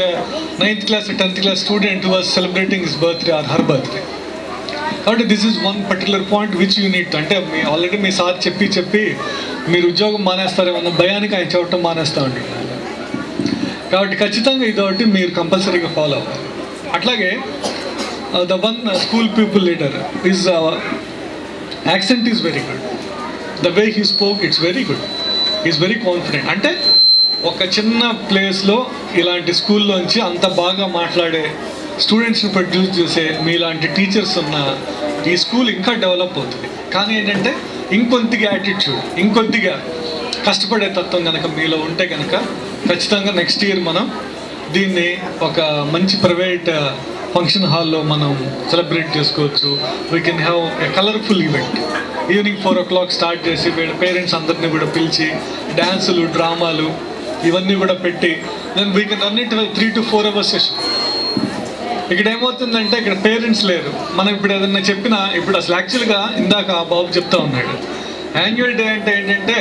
9th class or 10th class student who was celebrating his birthday or her birthday. కాబట్టి this is one particular point which you need. అంటే already మీ sir చెప్పి మీరు ఉద్యోగం మానేస్తారేమన్న భయానికి ఆయన చెప్పడం మానేస్తూ ఉంటున్నారు. కాబట్టి ఖచ్చితంగా ఇదొకటి మీరు కంపల్సరీగా ఫాలో అవ్వాలి. అట్లాగే the one school people leader is accent is very good. The way he spoke it's very good. Is very confident. అంటే ఒక చిన్న ప్లేస్లో ఇలాంటి స్కూల్లోంచి అంత బాగా మాట్లాడే స్టూడెంట్స్ని ప్రొడ్యూస్ చేసే మీలాంటి టీచర్స్ ఉన్న ఈ స్కూల్ ఇంకా డెవలప్ అవుతుంది. కానీ ఏంటంటే ఇంకొద్దిగా యాటిట్యూడ్, ఇంకొద్దిగా కష్టపడే తత్వం కనుక మీలో ఉంటే కనుక ఖచ్చితంగా నెక్స్ట్ ఇయర్ మనం దీన్ని ఒక మంచి ప్రైవేట్ ఫంక్షన్ హాల్లో మనం సెలబ్రేట్ చేసుకోవచ్చు. We can have a colourful event. Evening 4 o'clock start చేసి వీళ్ళ పేరెంట్స్ అందరినీ కూడా పిలిచి డ్యాన్సులు, డ్రామాలు ఇవన్నీ కూడా పెట్టి then we can run it 3 to 4 hours session. ఇక్కడ ఏమవుతుందంటే ఇక్కడ పేరెంట్స్ లేరు. మనం ఇప్పుడు ఏదన్నా చెప్పినా ఇప్పుడు అసలు యాక్చువల్గా ఇందాక ఆ బాబు చెప్తా ఉన్నాడు యాన్యువల్ డే అంటే ఏంటంటే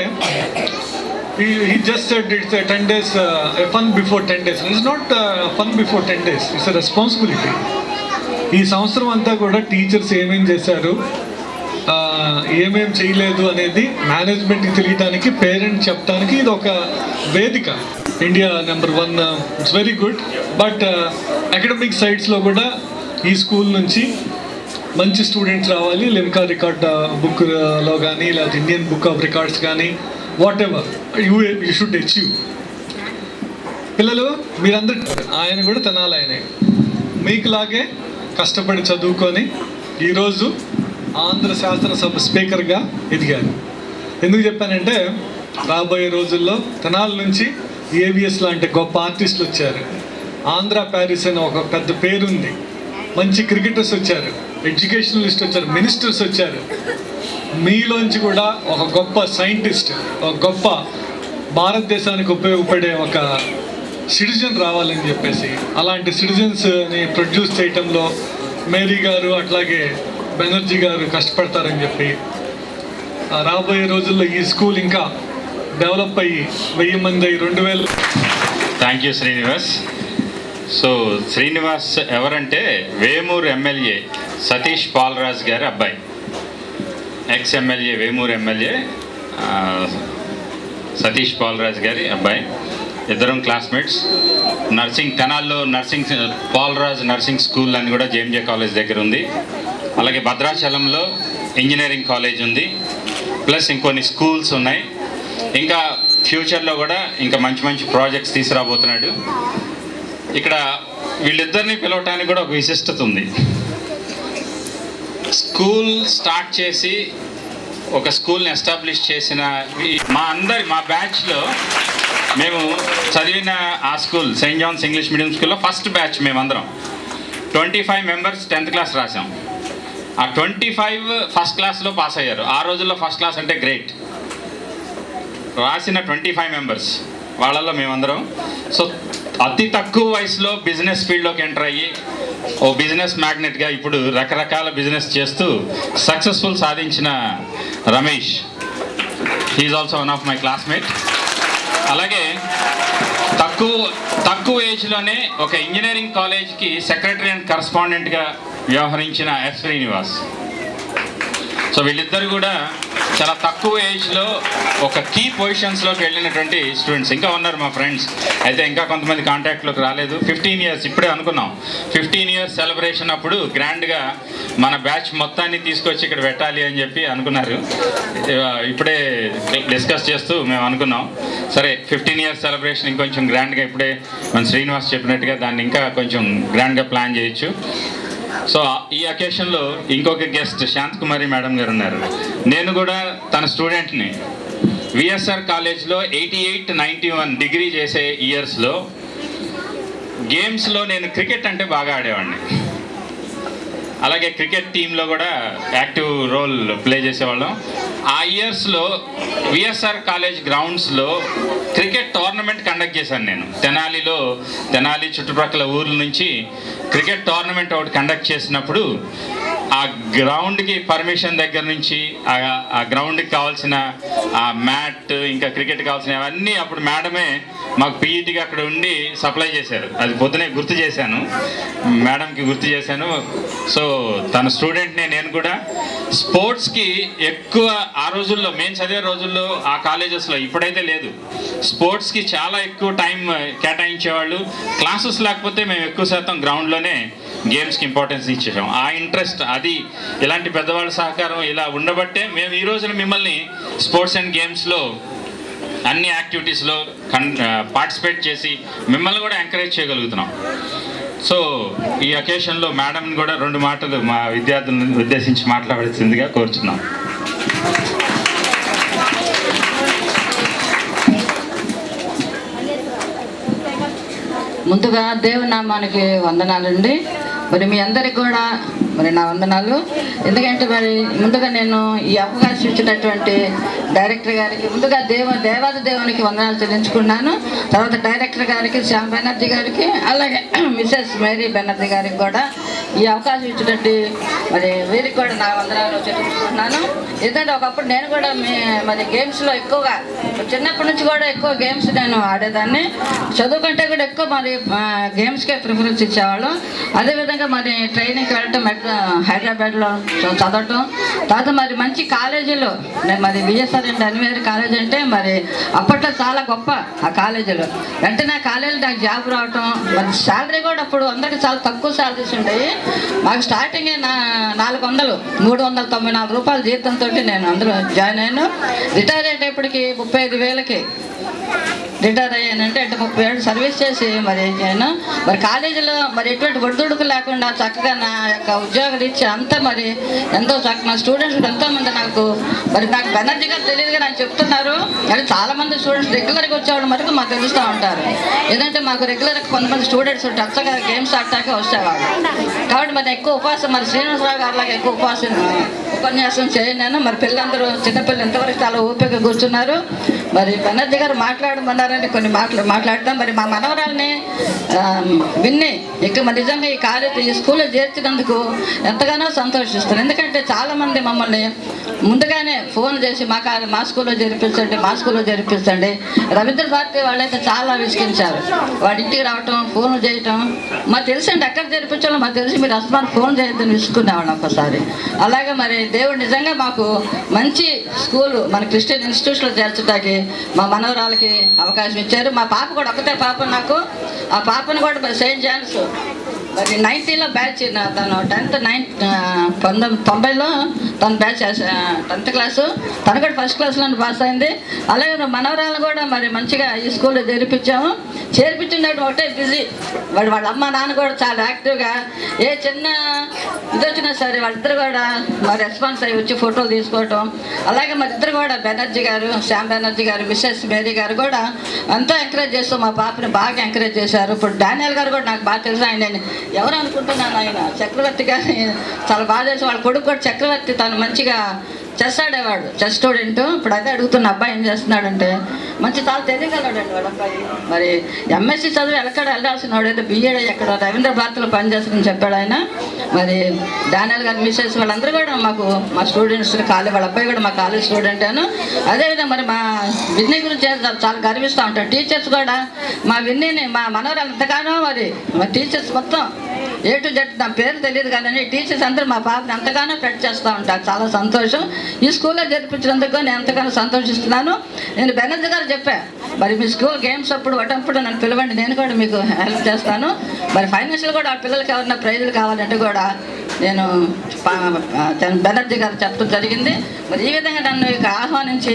he just said it's a 10 days a fun before 10 days. It's not fun before 10 days. It's a responsibility. ఈ సంవత్సరం అంతా కూడా టీచర్స్ ఏమేం చేశారు, ఏమేం చేయలేదు అనేది మేనేజ్మెంట్కి తెలియడానికి, పేరెంట్స్ చెప్పడానికి ఇది ఒక వేదిక. India number 1 it's very good. But academic సైడ్స్లో కూడా ఈ స్కూల్ నుంచి మంచి స్టూడెంట్స్ రావాలి. లిమ్కా రికార్డ్ బుక్లో కానీ లేకపోతే ఇండియన్ బుక్ ఆఫ్ రికార్డ్స్ కానీ what ever you should achieve. పిల్లలు మీరందరూ ఆయన కూడా తినాలి. ఆయన మీకులాగే కష్టపడి చదువుకొని ఈరోజు ఆంధ్ర శాసనసభ స్పీకర్గా ఎదిగారు. ఎందుకు చెప్పానంటే రాబోయే రోజుల్లో తెనాలి నుంచి ఏవిఎస్ లాంటి గొప్ప ఆర్టిస్టులు వచ్చారు. ఆంధ్ర ప్యారిస్ అని ఒక పెద్ద పేరుంది. మంచి క్రికెటర్స్ వచ్చారు, ఎడ్యుకేషనలిస్ట్ వచ్చారు, మినిస్టర్స్ వచ్చారు. మీలోంచి కూడా ఒక గొప్ప సైంటిస్ట్, ఒక గొప్ప భారతదేశానికి ఉపయోగపడే ఒక సిటిజన్ రావాలని చెప్పేసి అలాంటి సిటిజన్స్ని ప్రొడ్యూస్ చేయటంలో మేరీ గారు అట్లాగే బెనర్జీ గారు కష్టపడతారని చెప్పి రాబోయే రోజుల్లో ఈ స్కూల్ ఇంకా డెవలప్ అయ్యి 1000 మంది 2000. Thank you Srinivas. So Srinivas ఎవరంటే వేమూరు ఎమ్మెల్యే సతీష్ పాలరాజ్ గారి అబ్బాయి. Ex MLA, Vemuru MLA Satish Palaraj గారి అబ్బాయి. ఇద్దరం క్లాస్మేట్స్. నర్సింగ్ తెనాల్లో నర్సింగ్ పాలరాజ్ నర్సింగ్ స్కూల్ అని కూడా జేఎంజే కాలేజ్ దగ్గర ఉంది. అలాగే భద్రాచలంలో ఇంజనీరింగ్ కాలేజ్ ఉంది. ప్లస్ ఇంకొన్ని స్కూల్స్ ఉన్నాయి. ఇంకా ఫ్యూచర్లో కూడా ఇంకా మంచి మంచి ప్రాజెక్ట్స్ తీసుకురాబోతున్నాడు. ఇక్కడ వీళ్ళిద్దరిని పిలవటానికి కూడా ఒక విశిష్టత ఉంది. స్కూల్ స్టార్ట్ చేసి ఒక స్కూల్ని ఎస్టాబ్లిష్ చేసిన మా బ్యాచ్లో మేము చదివిన ఆ school Saint Johne's English medium స్కూల్లో ఫస్ట్ బ్యాచ్ మేమందరం 25 మెంబర్స్ 10th క్లాస్ రాసాం. ఆ 25 ఫస్ట్ క్లాస్లో పాస్ అయ్యారు. ఆ రోజుల్లో ఫస్ట్ క్లాస్ అంటే గ్రేట్. రాసిన 25 మెంబర్స్ వాళ్ళల్లో మేమందరం. సో అతి తక్కువ వయసులో బిజినెస్ ఫీల్డ్లోకి ఎంటర్ అయ్యి ఓ బిజినెస్ మ్యాగ్నెట్గా ఇప్పుడు రకరకాల బిజినెస్ చేస్తూ సక్సెస్ఫుల్ సాధించిన Ramesh, he is also one of my classmate. అలాగే తక్కువ ఏజ్లోనే ఒక ఇంజనీరింగ్ కాలేజ్కి సెక్రటరీ అండ్ కరస్పాండెంట్గా వ్యవహరించిన ఎస్ శ్రీనివాస్. సో వీళ్ళిద్దరు కూడా చాలా తక్కువ ఏజ్లో ఒక కీ పొజిషన్స్లోకి వెళ్ళినటువంటి స్టూడెంట్స్. ఇంకా ఉన్నారు మా ఫ్రెండ్స్, అయితే ఇంకా కొంతమంది కాంటాక్ట్లోకి రాలేదు. 15 ఇయర్స్ ఇప్పుడే అనుకున్నాం, 15 ఇయర్స్ సెలబ్రేషన్ అప్పుడు గ్రాండ్గా మన బ్యాచ్ మొత్తాన్ని తీసుకొచ్చి ఇక్కడ పెట్టాలి అని చెప్పి అనుకున్నారు. ఇప్పుడే డిస్కస్ చేస్తూ మేము అనుకున్నాం, సరే 15 ఇయర్స్ సెలబ్రేషన్ ఇంకొంచెం గ్రాండ్గా ఇప్పుడే మన శ్రీనివాస్ చెప్పినట్టుగా దాన్ని ఇంకా కొంచెం గ్రాండ్గా ప్లాన్ చేయొచ్చు. సో ఈ అకేషన్లో ఇంకొక గెస్ట్ శాంతకుమారి మేడం గారు ఉన్నారు. నేను కూడా తన స్టూడెంట్ని. విఎస్ఆర్ కాలేజ్లో 88-91 డిగ్రీ చేసే ఇయర్స్లో గేమ్స్లో నేను క్రికెట్ అంటే బాగా ఆడేవాడిని. అలాగే క్రికెట్ టీంలో కూడా యాక్టివ్ రోల్ ప్లే చేసేవాళ్ళం. ఆ ఇయర్స్లో విఎస్ఆర్ కాలేజ్ గ్రౌండ్స్లో క్రికెట్ టోర్నమెంట్ కండక్ట్ చేశాను నేను. తెనాలి చుట్టుపక్కల ఊర్ల నుంచి క్రికెట్ టోర్నమెంట్ ఒకటి కండక్ట్ చేసినప్పుడు ఆ గ్రౌండ్కి పర్మిషన్ దగ్గర నుంచి ఆ గ్రౌండ్కి కావాల్సిన ఆ మ్యాట్, ఇంకా క్రికెట్ కావాల్సిన అవన్నీ అప్పుడు మేడమే మాకు పీఈటీగా అక్కడ ఉండి సప్లై చేశారు. అది పొద్దునే గుర్తు చేశాను, మేడంకి గుర్తు చేశాను. సో తన స్టూడెంట్నే నేను కూడా. స్పోర్ట్స్కి ఎక్కువ ఆ రోజుల్లో మేము చదివే రోజుల్లో ఆ కాలేజెస్లో, ఇప్పుడైతే లేదు, స్పోర్ట్స్కి చాలా ఎక్కువ టైం కేటాయించేవాళ్ళు. క్లాసెస్ లేకపోతే మేము ఎక్కువ శాతం గ్రౌండ్లోనే గేమ్స్కి ఇంపార్టెన్స్ ఇచ్చేసాం. ఆ ఇంట్రెస్ట్ అది ఇలాంటి పెద్దవాళ్ళ సహకారం ఇలా ఉండబట్టే మేము ఈ రోజున మిమ్మల్ని స్పోర్ట్స్ అండ్ గేమ్స్లో అన్ని యాక్టివిటీస్లో పార్టిసిపేట్ చేసి మిమ్మల్ని కూడా ఎంకరేజ్ చేయగలుగుతున్నాం. సో ఈ అకేషన్లో మేడంని కూడా 2 మాటలు మా విద్యార్థులను ఉద్దేశించి మాట్లాడాల్సిందిగా కోరుచున్నాం. ముందుగా దేవునామానికి వందనాలండి. మరి మీ అందరికి కూడా మరి నా వందనాలు. ఎందుకంటే మరి ముందుగా నేను ఈ అవకాశం ఇచ్చినటువంటి డైరెక్టర్ గారికి ముందుగా దేవాది దేవునికి వందనాలు చెల్లించుకున్నాను. తర్వాత డైరెక్టర్ గారికి, శ్యామ్ బెనర్జీ గారికి, అలాగే మిసెస్ మేరీ బెనర్జీ గారికి కూడా ఈ అవకాశం ఇచ్చినట్టు మరి వీరికి కూడా నా వందనాలు చెల్లించుకుంటున్నాను. ఎందుకంటే ఒకప్పుడు నేను కూడా మరి గేమ్స్లో ఎక్కువగా చిన్నప్పటి నుంచి కూడా ఎక్కువ గేమ్స్ నేను ఆడేదాన్ని. చదువు కంటే కూడా ఎక్కువ మరి గేమ్స్కే ప్రిఫరెన్స్ ఇచ్చేవాళ్ళం. అదేవిధంగా మరి ట్రైనింగ్కి వెళ్ళటం హైదరాబాద్లో చదవటం, తర్వాత మరి మంచి కాలేజీలో మరి విఎస్ఆర్ అండ్ అన్వేర్ కాలేజ్ అంటే మరి అప్పట్లో చాలా గొప్ప ఆ కాలేజీలో. వెంటనే ఆ కాలేజీలో నాకు జాబ్ రావటం, మరి శాలరీ కూడా అప్పుడు అందరికీ చాలా తక్కువ శాలరీస్ ఉండేవి. మాకు స్టార్టింగే 394 రూపాయల జీతంతో నేను అందులో జాయిన్ అయ్యాను. రిటైర్ అయ్యేటప్పటికి 35,000కి రిటైర్ అయ్యానంటే, అంటే 30 ఏళ్ళు సర్వీస్ చేసి మరి నేను మరి కాలేజీలో మరి ఎటువంటి ఒడిదుడుకు లేకుండా చక్కగా నా యొక్క ఉద్యోగ రీత్యా అంతా మరి ఎంతో చక్కగా స్టూడెంట్స్ ఎంతోమంది నాకు బెనర్జీ గారు తెలియదుగా నాకు చెప్తున్నారు. అంటే చాలామంది స్టూడెంట్స్ రెగ్యులర్గా వచ్చేవాళ్ళు మటుకు మాకు తెలుస్తూ ఉంటారు. ఏదంటే మాకు రెగ్యులర్గా కొంతమంది స్టూడెంట్స్ టచ్గా గేమ్స్ ఆడటానికి వచ్చేవాళ్ళు. కాబట్టి మరి ఎక్కువ ఉపవాసం మరి శ్రీనివాసరావు గారిలాగా ఎక్కువ ఉపన్యాసం చేయను. మరి పిల్లలందరూ చిన్నపిల్లలు ఎంతవరకు చాలా ఓపికగా కూర్చున్నారు. మరి బెనర్జీ గారు మాట్లాడమన్నారని కొన్ని మాట్లాడతాం. మరి మా మనవరాల్ని విన్ని ఇక మరి నిజంగా ఈ కాలేజ్ ఈ స్కూల్లో చేర్చినందుకు ఎంతగానో సంతోషిస్తాను. ఎందుకంటే చాలామంది మమ్మల్ని ముందుగానే ఫోన్ చేసి మా స్కూల్లో జరిపించండి. రవీంద్ర భారతి వాళ్ళైతే చాలా విసిగించారు. వాడి ఇంటికి రావటం, ఫోన్ చేయటం మాకు తెలుసండి, ఎక్కడ జరిపించాలో మాకు తెలిసి మీరు అసలు ఫోన్ చేయొద్దని విసుకునేవాళ్ళం ఒకసారి. అలాగే మరి దేవుడు నిజంగా మాకు మంచి స్కూలు మన క్రిస్టియన్ ఇన్స్టిట్యూషన్లో చేర్చడానికి మా మనవరాలకి అవకాశం ఇచ్చారు. మా పాప కూడా ఒకటే పాప నాకు. ఆ పాపను కూడా సెయింట్ జాన్స్ మరి 90లో బ్యాచ్ తను 1990లో తను బ్యాచ్ 10th క్లాసు, తను కూడా ఫస్ట్ క్లాస్లో పాస్ అయింది. అలాగే మనవరాలు కూడా మరి మంచిగా ఈ స్కూల్లో చేర్పించినట్టు ఒకటే బిజీ. వాళ్ళ అమ్మ నాన్న కూడా చాలా యాక్టివ్గా ఏ చిన్న ఇది వచ్చినా సరే వాళ్ళిద్దరు కూడా మరి రెస్పాన్స్ అయ్యి వచ్చి ఫోటోలు తీసుకోవటం. అలాగే మరి ఇద్దరు కూడా బెనర్జీ గారు, శ్యామ్ బెనర్జీ గారు, మిస్సెస్ మేరీ గారు కూడా ఎంతో ఎంకరేజ్ చేస్తూ మా పాపని బాగా ఎంకరేజ్ చేశారు. ఇప్పుడు డానియల్ గారు కూడా నాకు బాగా తెలుసు. ఆయన ఎవరు అనుకుంటున్నాను, ఆయన చక్రవర్తి గారిని చాలా బాగా తెలుసు. వాళ్ళ కొడుకు కూడా చక్రవర్తి, తను మంచిగా చెస్ ఆడేవాడు, చెస్ స్టూడెంట్. ఇప్పుడు అదే అడుగుతున్న అబ్బాయి ఏం చేస్తున్నాడంటే మంచి చాలా తెలియగలడండి వాళ్ళ అబ్బాయి. మరి ఎంఎస్సీ చదువు ఎక్కడ వెళ్ళాల్సిన వాడు, అయితే బీఎడ్ ఎక్కడ రవీంద్ర భారతిలో పనిచేస్తుందని చెప్పాడు ఆయన. మరి డానియల్ గారు, మిస్సెస్ వాళ్ళందరూ కూడా మా స్టూడెంట్స్ వాళ్ళ అబ్బాయి కూడా మా కాలేజ్ స్టూడెంట్ అను. అదేవిధంగా మరి మా విన్నీ గురించి చాలా గర్విస్తూ ఉంటారు. టీచర్స్ కూడా మా విన్నీని, మా మనవరాలు ఎంతగానో మరి టీచర్స్ మొత్తం A to Z, నా పేరు తెలియదు కానీ టీచర్స్ అందరూ మా పాపని ఎంతగానో ప్రెట్ చేస్తూ ఉంటారు. చాలా సంతోషం. ఈ స్కూల్లో జరిపించినందుకు నేను ఎంతగానో సంతోషిస్తున్నాను. నేను బెనర్జీ గారు చెప్పాను, మరి మీ స్కూల్ గేమ్స్ అప్పుడు వటప్పుడు నన్ను పిలవండి, నేను కూడా మీకు హెల్ప్ చేస్తాను. మరి ఫైనాన్షియల్ కూడా ఆ పిల్లలకి ఎవరైనా ప్రైజులు కావాలంటే కూడా నేను బెనర్జీ గారు చెప్పడం జరిగింది. మరి ఈ విధంగా నన్ను ఇక ఆహ్వానించి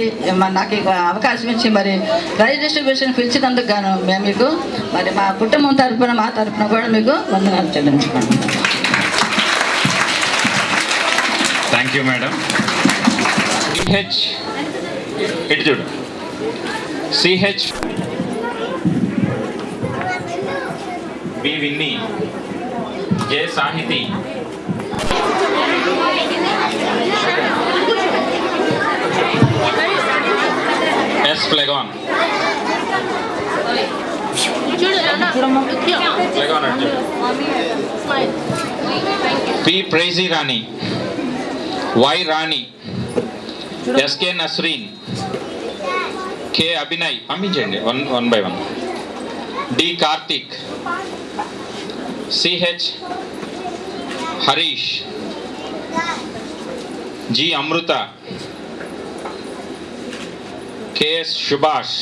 నాకు ఇక అవకాశం ఇచ్చి మరి ప్రైజ్ డిస్ట్రిబ్యూషన్ పిలిచినందుకు గాను మేము మీకు మరి మా కుటుంబం తరఫున, మా తరఫున కూడా మీకు వందనాలు చెల్లించుకోండి. Thank you madam. ఇటు చూడు. CH B Vinni, J Sahithi, S Phlegon, P Praisy Rani, Y Rani, SK Nasreen, K Abhinay, పంపించండి one by one. D Karthik, CH Harish, G Amrutha, KS Subhash,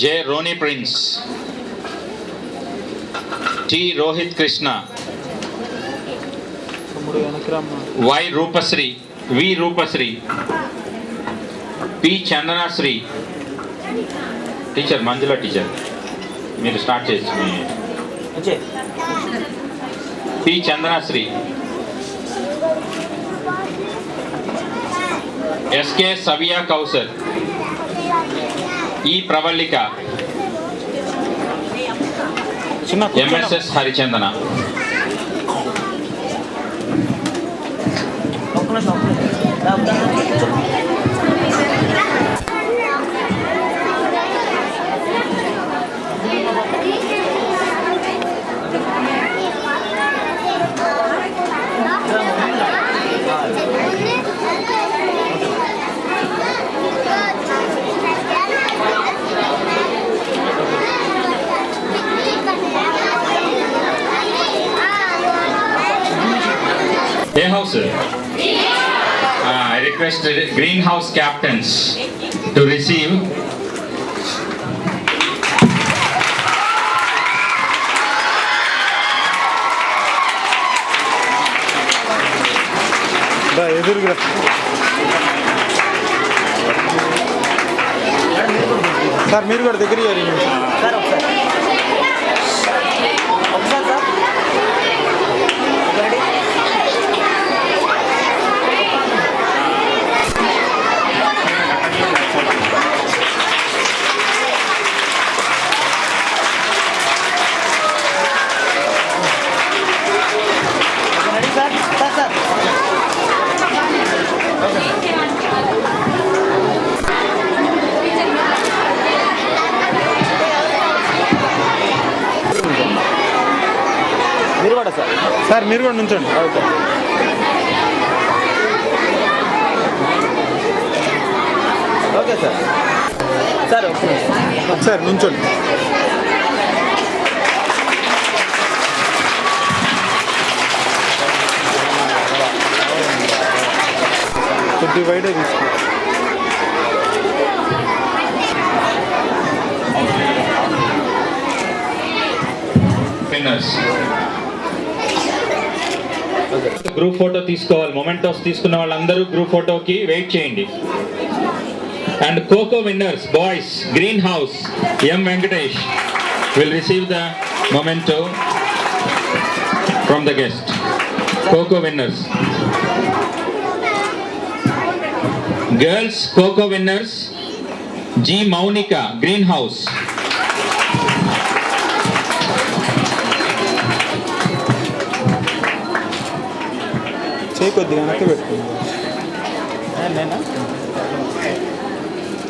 J Ronnie Prince, T Rohit Krishna, Y Rupasri, V Rupasri, P Chandanasri, teacher Manjula teacher మీరు స్టార్ట్ చేసి, P Chandanasri, SK Saviya Kausar, E Pravallika, MSS Harichandana. A house. I request the greenhouse captains to receive sir మీరు కూడా దగ్గర sir ఒకసారి మీరు కూడా sir మీరు కూడా నుంచోండి. ఓకే ఓకే సార్ ఒకసారి నుంచోండి. కొద్ది వైడే తీసుకో. విన్నర్స్. గ్రూప్ ఫోటో తీసుకోవాలి. మొమెంటోస్ తీసుకున్న వాళ్ళందరూ గ్రూప్ ఫోటోకి వెయిట్ చేయండి. And kho kho winners boys green house M Venkatesh will receive the memento from the guest. Coco winners. Girls Coco winners G Maunika Greenhouse.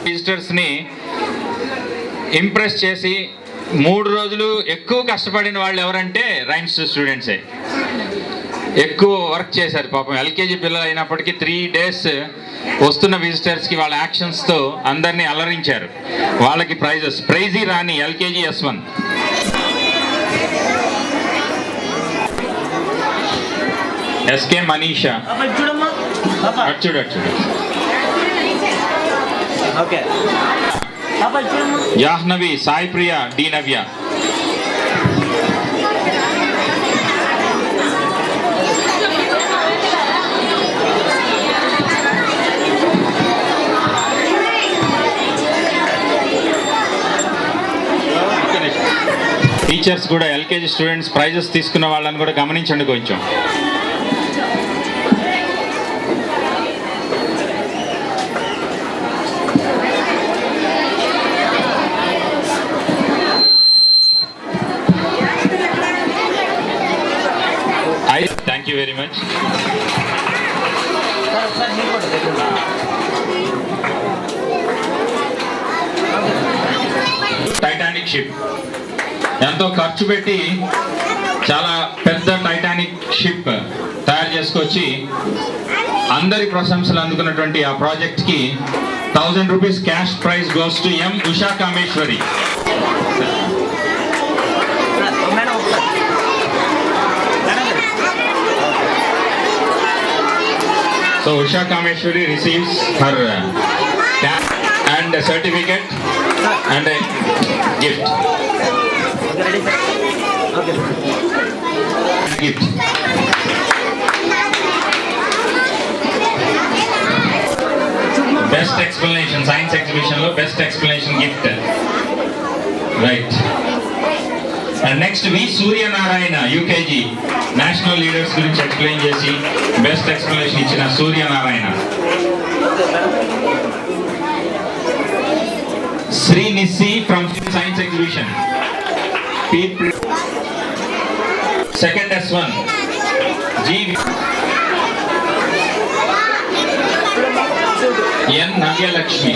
Visitors ని impress చేసి 3 రోజులు ఎక్కువ కష్టపడిన వాళ్ళు ఎవరంటే రైమ్స్ స్టూడెంట్సే. ఎక్కువ వర్క్ చేశారు పాపం. ఎల్కేజీ పిల్లలు అయినప్పటికీ 3 days వస్తున్న విజిటర్స్కి వాళ్ళ యాక్షన్స్తో అందరినీ అలరించారు. వాళ్ళకి prizes. Praisy Rani LKG S1. SK Manisha. అచ్చుడు జాహ్నవి సాయి ప్రియ డి నవ్య. టీచర్స్ కూడా ఎల్కేజీ స్టూడెంట్స్ ప్రైజెస్ తీసుకున్న వాళ్ళని కూడా గమనించండి కొంచెం. Thank you very much. Titanic ship ఎంతో ఖర్చు పెట్టి చాలా పెద్ద టైటానిక్ షిప్ తయారు చేసుకొచ్చి అందరి ప్రశంసలు అందుకున్నటువంటి ఆ ప్రాజెక్ట్కి 1000 rupees cash prize goes to M Usha Kameshwari. So Usha Kameshwari receives her cap and a certificate and a gift. Gift. Best explanation, science exhibition lo best explanation gift. Right. And next we Surya Narayana UKG national leaders guరించి explain చేసి best explanation ఇచ్చిన Surya Narayana. Sri Nissi from science exhibition. Second S1 G N Navya Lakshmi.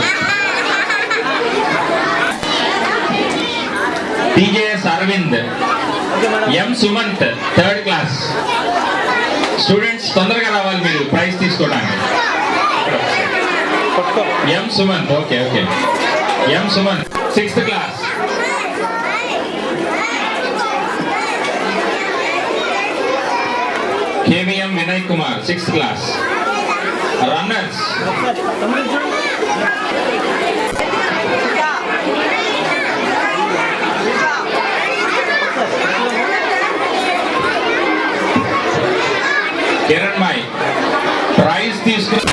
TJS Arvind, M Sumant, 3rd class. Students తొందరగా రావాలి మీరు praise తీసుకోవడానికి. M Sumant, okay. M Sumant, 6th class. KVM Vinay Kumar, 6th class. Runners. Kiran my prize తీసుకుని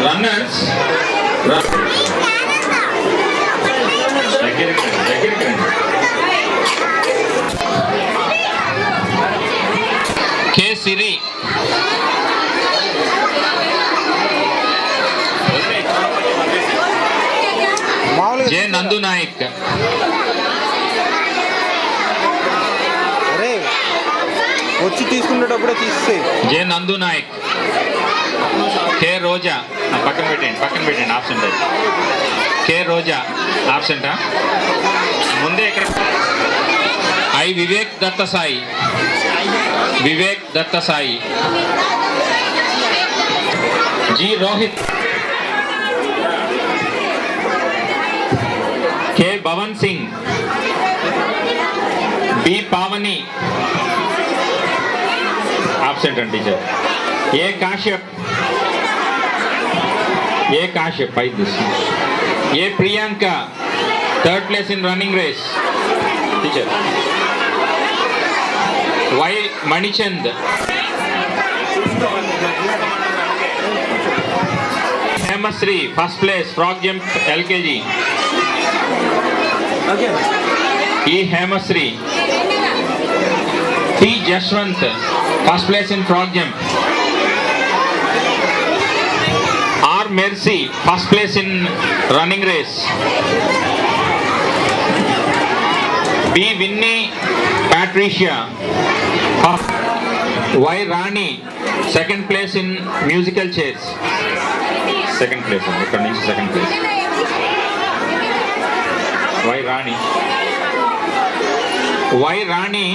runners దగ్గరికి K సిరి జే నందు నాయక్ వచ్చి తీసుకునేటప్పుడే తీస్తే జే నందు నాయక్. కే రోజా పక్కన పెట్టండి ఆప్షన్ కే రోజా ఆప్షెంటా ముందే ఇక్కడ. I Vivek Datta Sai. G Rohit. K Bhavan Singh. B Pavani absent and teacher. A Kashyap. A Priyanka. third place in running race. Teacher. Y. Manichand. Hemasri, first place, frog jump LKG. E. Hemasri. T. Jashwant, first place in frog jump. R. Mercy, first place in running race. B. Winnie Patricia. Y. Rani, second place in musical chairs. Second place, second place. Y. Rani. Y. Rani.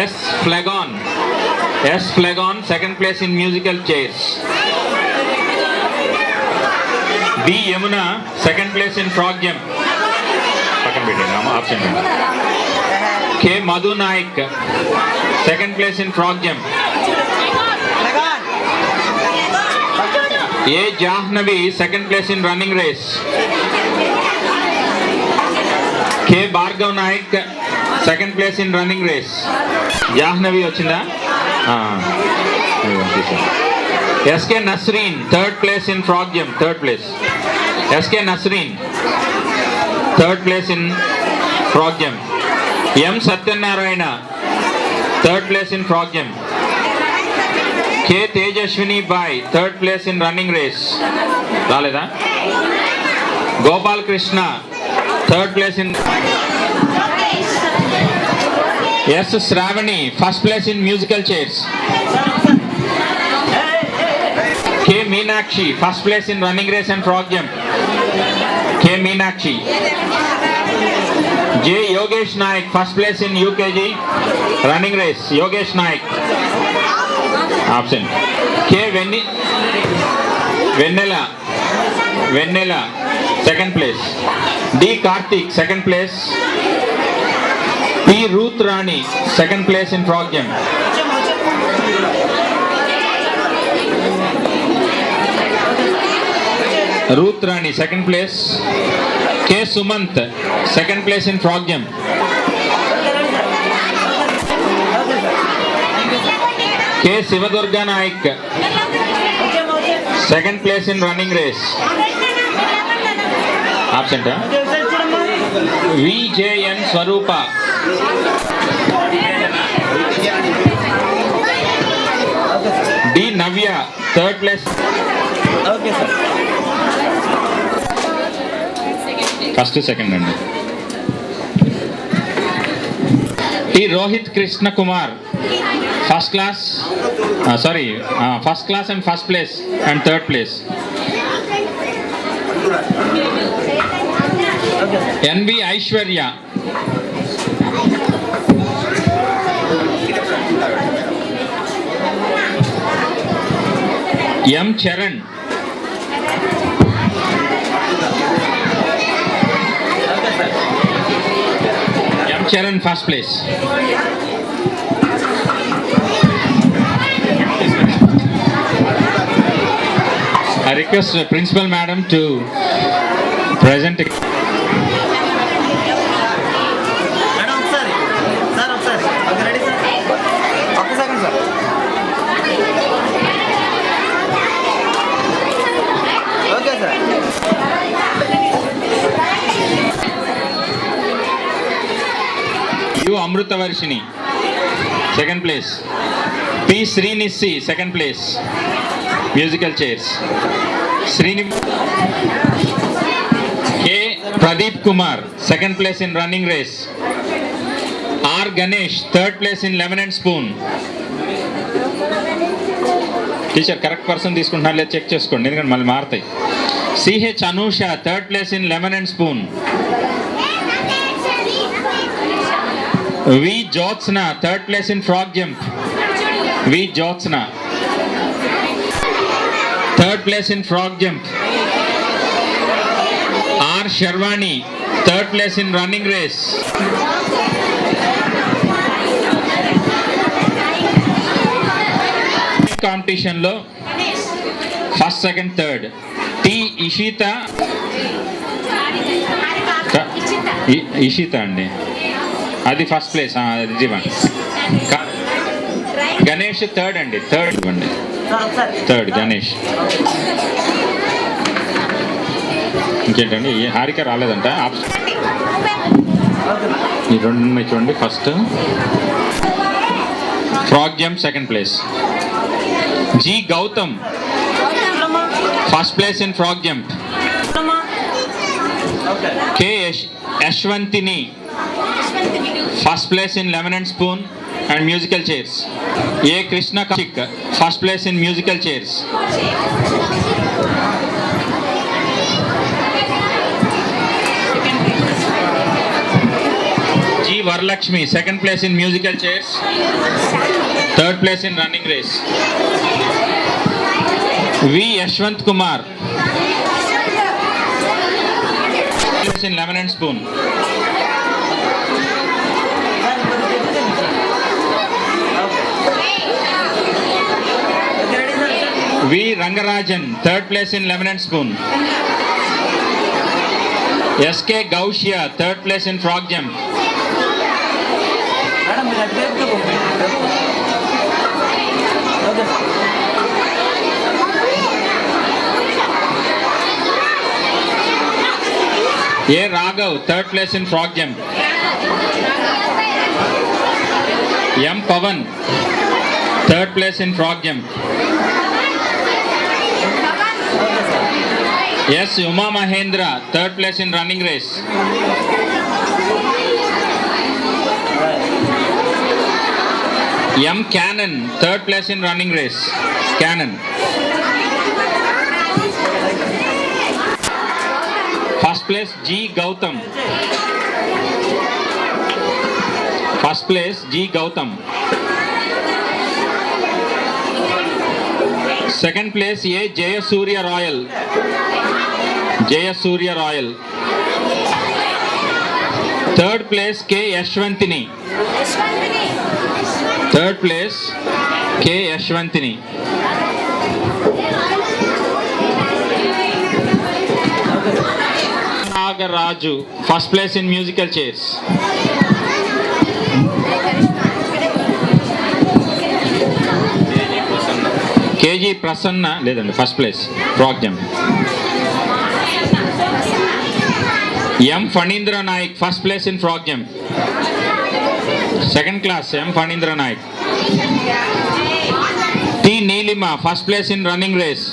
S. Flagon. S. Flagon, second place in musical chairs. B. Yamuna, second place in frog jump. Option. K. Madhu Naik, second place in frog jump. A. Jahnavi, second place in running race. K. Bhargav Naik, second place in running race. Jahnavi వచ్చిందా? SK Nasreen, third place in frog jump, third place. SK Nasreen, third place in frog jump. M. Satyanarayana, third place in frog jump. K. Tejashwini Bai, third place in running race. రాలేదా? Gopal Krishna, third place in. S. Shravani, first place in musical chairs. K. Meenakshi, first place in running race and frog jump. K. Meenakshi. J. Yogesh Naik, first place in UKG running race. Yogesh Naik. Absent. K. Vennela, second place. D. Karthik, second place. P. Ruth Rani, second place in frog jump. Ruth Rani, second place. K. Sumant, second place in frog jump. K. Sivadurga Naik, second place in running race. Absent. VJN Swarupa. D. Navya, third place. Okay, sir. First, second, and T. Rohit Krishna Kumar, first class. First class and first place and third place. NB Aishwarya. M. Charan. M. Charan, first place. I request the principal madam to present. U. Amrutavarshini, second place. P. Srinisi, second place. Musical chairs. K. Pradeep Kumar, second place in running race. R. Ganesh, third place in lemon and spoon. Teacher, correct person తీసుకుంటున్నారు లేదా check చేసుకోండి, ఎందుకంటే మళ్ళీ మారుతాయి. CH Anusha, third place in lemon and spoon. V. Jyotsna, third place in frog jump. V. Jyotsna, third place in frog jump. R. Sharwani, third place in running race. కాంపిటీషన్లో first, second, third. T Ishitha అండి, అది first place. అది Ganesh third అండి, third ఇవ్వండి, third Ganesh. ఇంకేంటండి, హారిక రాలేదంట. ఈ రెండు చూడండి. First frog jump second place. G Gautam first place in frog jump. K Yashwanthini first place in lemon and spoon and musical chairs. A Krishna Kaushik first place in musical chairs. G Varalakshmi second place in musical chairs, third place in running race. V Yashwant Kumar place in lemon and spoon. V Rangarajan third place in lemon and spoon. SK Gaushia third place in frog jump. A Raghav third place in frog jump. M Pavan third place in frog jump. Yes, Uma Mahendra third place in running race. M Cannon third place in running race. Cannon. First place G Gautam. First place G Gautam. Second place A Jayasuriya Royal. Jayasuriya Royal. Third place K Yashwantini. Third place K Yashwantini. Nagaraju first place in musical chairs. KG Prasanna లేదండి, first place frog jump. M Fanindra Naik first place in frog jump. Second class M Fanindra Naik. T Neelima first place in running race.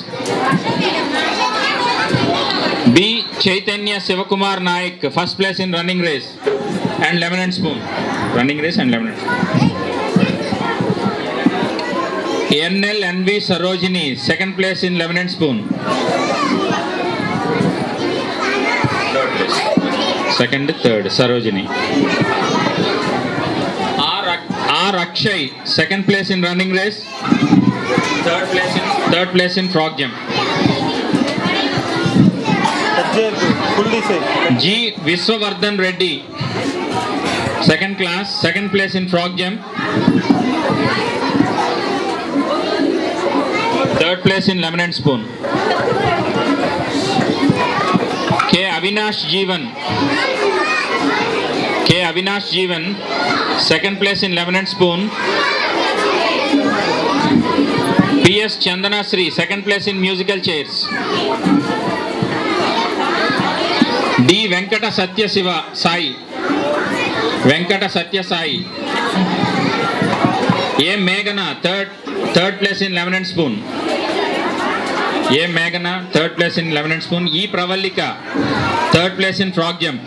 B Chaitanya Sivakumar Naik first place in running race and lemon and spoon. Running race and lemon and spoon. NL NV Sarojini second place in lemon and spoon. Second, third Sarojini. R Akshay second place in running race, third place in frog jump. G Viswavardhan Reddy second class second place in frog jump, third place in lemon and spoon. K Avinash Jeevan second place in lemon and spoon. PS Chandana Sri second place in musical chairs. D Venkata Satya Sai. A Meghana third place in lemon and spoon. A Meghana third place in lemon and spoon. E Pravallika third place in frog jump.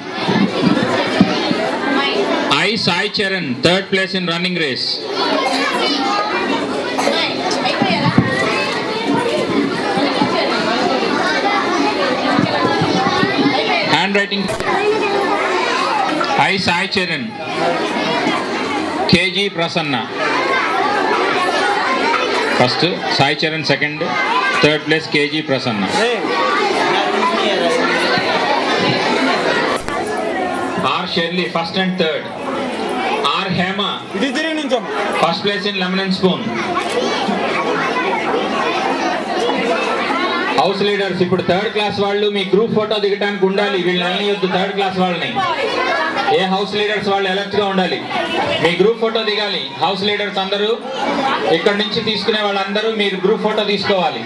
I Sai Charan third place in running race. Handwriting. I Sai Charan. KG Prasanna first, Sai Charan second, third place KG Prasanna. R Shirley first and third. R Hema first place in lemon and spoon. House leaders ఇప్పుడు third class వాళ్ళు మీ group photo దిగడానికి ఉండాలి. వీళ్ళని వద్దు, third class వాళ్ళని. ఏ house leaders వాళ్ళు alert గా ఉండాలి, మీ గ్రూప్ ఫోటో దిగాలి. హౌస్ లీడర్స్ అందరూ ఇక్కడ నుంచి తీసుకునే వాళ్ళందరూ మీరు గ్రూప్ ఫోటో తీసుకోవాలి.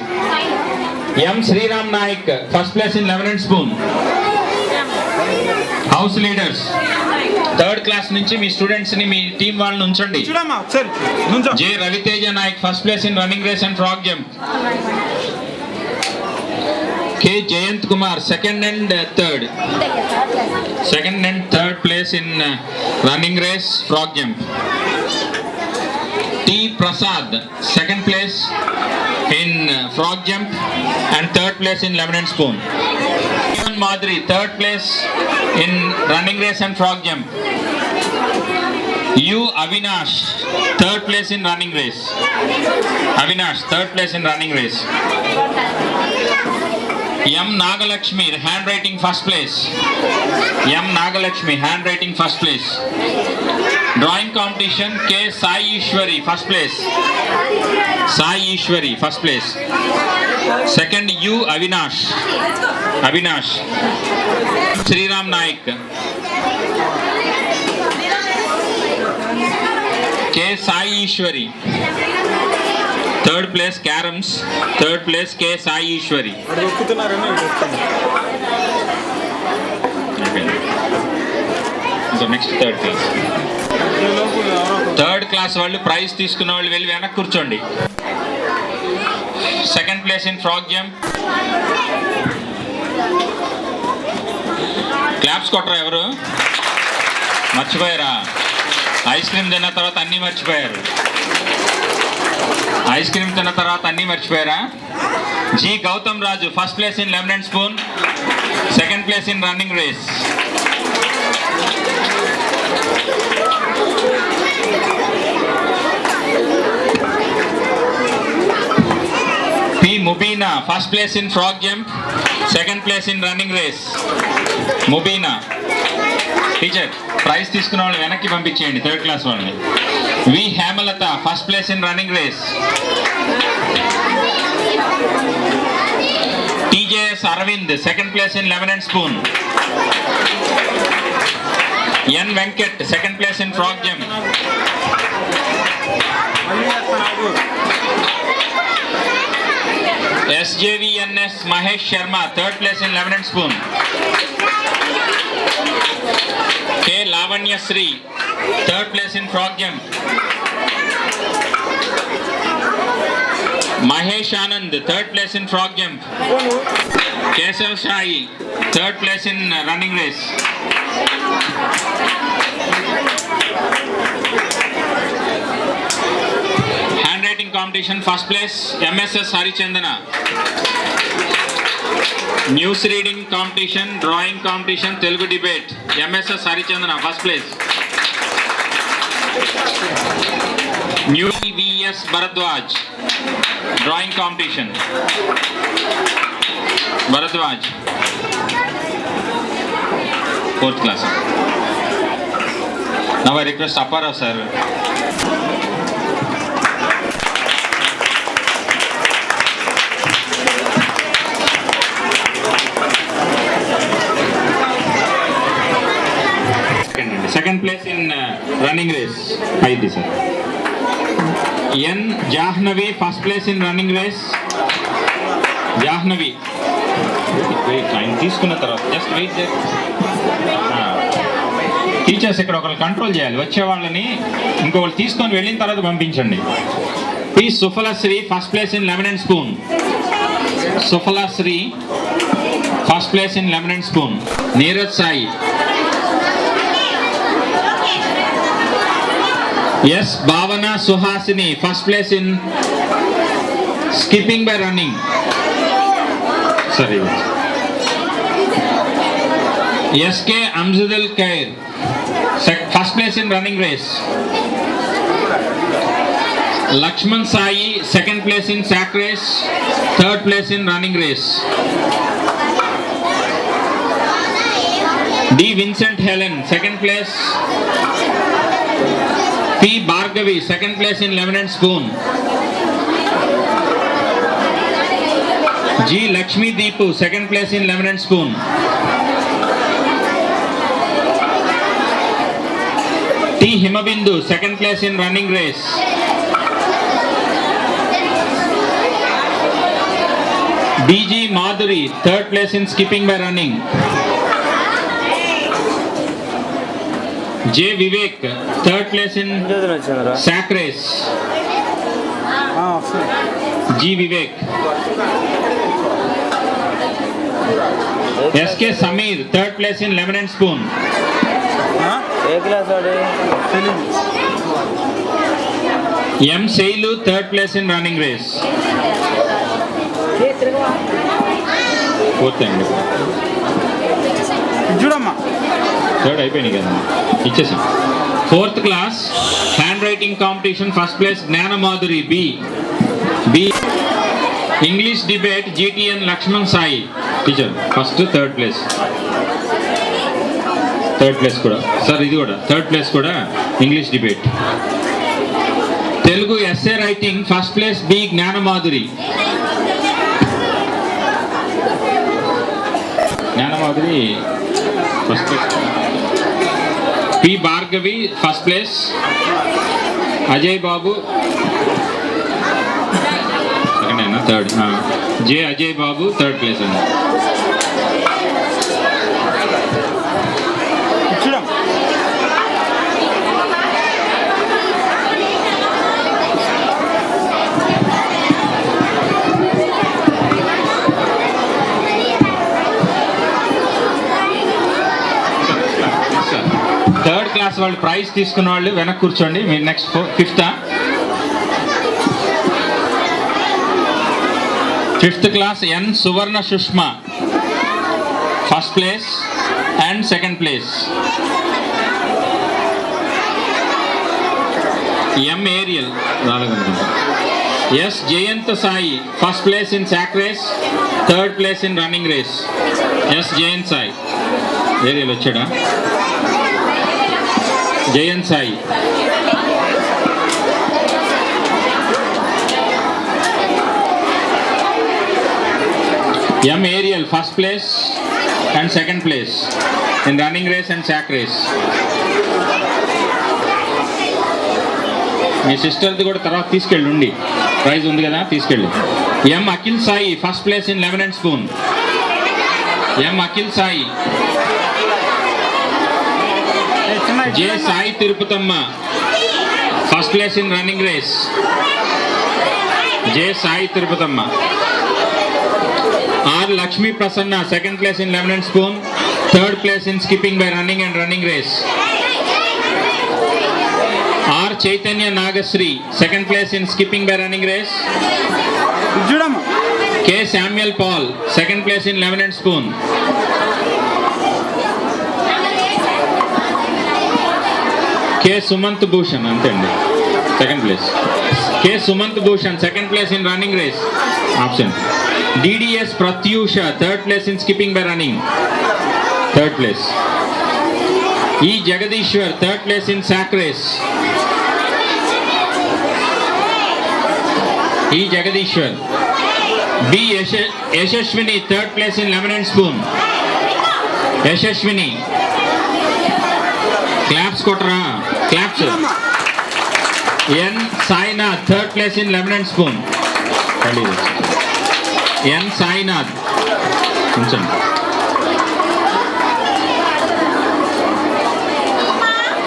M Sriram Nayak first place in lemon and spoon. House leaders third class నుంచి మీ స్టూడెంట్స్ ని మీ టీం వాళ్ళని ఉంచండి. J Raviteja Nayak first place in running race and frog jump. K Jayanth Kumar second and third place in running race frog jump. T Prasad second place in frog jump and third place in lemon and spoon. Ivan Madri third place in running race and frog jump. U Avinash third place in running race. Avinash third place in running race. M Nagalakshmi handwriting first place. M Nagalakshmi handwriting first place. Drawing competition K Sai Ishwari first place. Sai Ishwari first place. Second U Avinash. Sriram Naik. K Sai Ishwari. Third place Caroms. Third place K Sai Ishwari. So next third class. Third class వాళ్ళు prize తీసుకున్న వాళ్ళు వెళ్ళి వెనక్కి కూర్చోండి. Second place in frog jump. Claps కొట్టరా ఎవరు? మర్చిపోయారా? Ice cream తిన్న తర్వాత అన్నీ మర్చిపోయారా? G Gautam Raju first place in lemon and spoon, second place in running race. P Mubina first place in frog jump, second place in running race. Mubina teacher prize తీసుకున్న వాళ్ళు వెనక్కి పంపించేయండి థర్డ్ క్లాస్ వాళ్ళని. V Hemalatha first place in running race. TJS Aravind second place in lemon and spoon. N Venkat second place in frog jump. SJVNS Mahesh Sharma third place in lemon and spoon. K Lavanya Sri third place in frog jump. Mahesh Anand third place in frog jump. Kesav Shai third place in running race. Handwriting competition first place MSS Harichandana. News reading competition, drawing competition, Telugu debate MSS Harichandana first place. New VS Bharadwaj drawing competition. Bharadwaj fourth class. Now I request Appara sir. Second place in running race. Aidi sir. N Jahnavi first place in running race. Jahnavi. Wait, time తీసుకున్న తర్వాత just wait there. Teachers ఇక్కడ ఒకరు control చేయాలి, వచ్చే వాళ్ళని ఇంకొకరు తీసుకొని వెళ్ళిన తర్వాత పంపించండి. P Suphalasri first place in lemon and spoon. Suphalasri first place in lemon and spoon. Neeraj Sai. Yes, Bhavana Suhasini first place in skipping by running. Sorry. SK Amzadul Kair first place in running race. Lakshman Sai second place in sack race, third place in running race. D Vincent Helen second place. P Bhargavi second place in lemon and spoon. G. Lakshmi Deepu, second place in lemon and spoon. T. Himabindu, second place in running race. DG Madhuri, third place in skipping by running. J. Vivek, third place in sack race. G. Vivek. SK Samir, third place in lemon and spoon. M. Sailu, third place in running race. Fourth and third అయిపోయింది కదా ఇచ్చేసాం. Fourth class handwriting competition first place Gnana Madhuri B. English debate GTN Lakshman Sai teacher first third place కూడా sir, ఇది కూడా third place కూడా English debate. Telugu SA writing first place B Gnana Madhuri. First place. P Bhargavi first place. Ajay Babu second అయినా third. J Ajay Babu third place అండి. Third class వాళ్ళు prize తీసుకున్న వాళ్ళు వెనక్కి కూర్చోండి. మీరు next fifth class N Suvarna Sushma first place and second place. M Ariel రాలేదనుకుంటా. S Jayanth Sai first place in sack race, third place in running race. S Jayanth Sai Ariel వచ్చాడా? Jayanth Sai. M. Ariel first place and second place in running race and sack race. మీ సిస్టర్ది కూడా తర్వాత తీసుకెళ్ళండి, praise ఉంది కదా తీసుకెళ్ళి. M. Akhil Sai first place in lemon and spoon. M. Akhil Sai. J. Sai Tirupatamma first place in running race. J. Sai Tirupatamma. R. Lakshmi Prasanna second place in lemon and spoon, third place in skipping by running and running race. R. Chaitanya Nagasri second place in skipping by running race. K. Samuel Paul second place in lemon and spoon. K. Sumant Bhushan antandi second place. K. Sumant Bhushan second place in running race option. DDS Pratyusha third place in skipping by running, third place. E. Jagadishwar third place in sack race. E. Jagadishwar. B. Yashashwini third place in lemon and spoon. Yashashwini. Claps kotra, claps. N. Sainath third place in lemon and spoon. N. Sainath.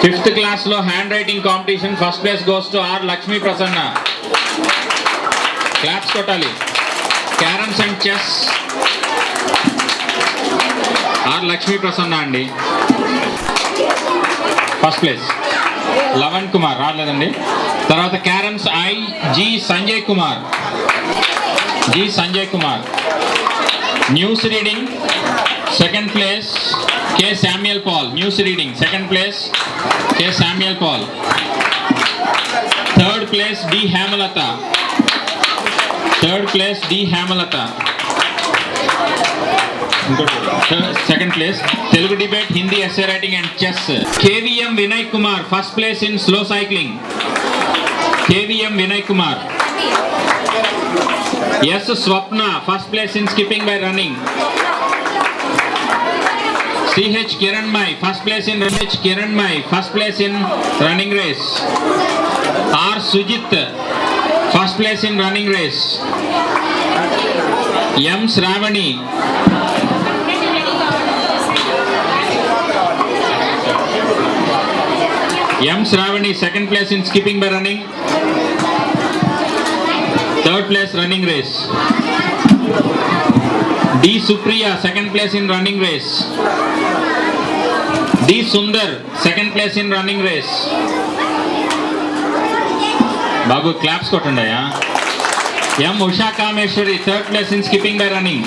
Fifth class lo handwriting competition first place goes to R. Lakshmi Prasanna. Claps kotali. Caroms and chess R. Lakshmi Prasanna andi. First place Lavan Kumar రాలేదండి. తర్వాత carroms I. G. Sanjay Kumar. G. Sanjay Kumar. News reading second place K. Samuel Paul. News reading second place K. Samuel Paul. Third place D. Hamalata. Third place D. Hamalata. Second place Telugu debate, Hindi essay writing and chess. KVM Vinay Kumar first place in slow cycling. KVM Vinay Kumar. S. Swapna, first place in skipping by running. C.H. Kiranmai, first place in first place in running race. R. Sujit, first place in running race. M. Shravani, second place in skipping by running. Third place running race. D. Supriya, second place in running race. D. Sundar, second place in running race. Babu, claps kotundaya. M. Usha Kameshwari, third place in skipping by running.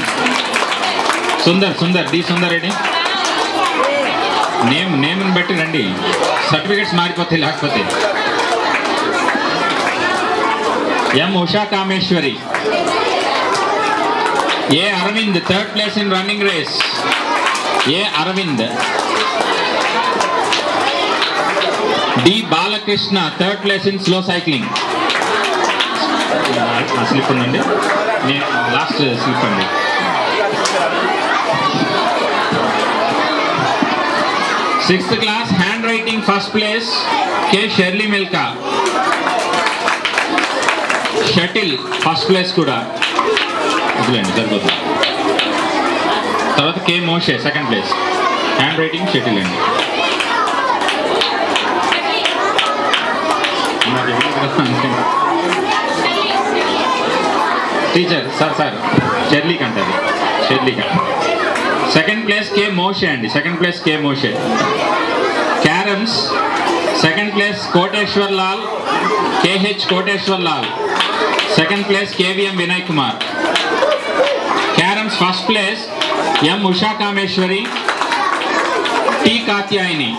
Sundar, D. Sundar ready? Name and better randi. Certificates maripothe lakpothe. M. Usha Kameshwari. A. Aravind, third place in running race. A. Aravind. D. Balakrishna, third place in slow cycling. Slip undandi. Last slip andi. Sixth class handwriting first place K. Shirley Milka. Shuttle first place kuda. తర్వాత K. Moshe second place. Handwriting shuttle అండి. Teacher sir Shirley కంటారు. Second place K. Moshe అండి. Second place K. Moshe. Carroms second place Koteshwar Lal, KH Koteshwar Lal. Second place KVM Vinay Kumar. Carroms first place M. Usha Kameshwari, T. Katyayani.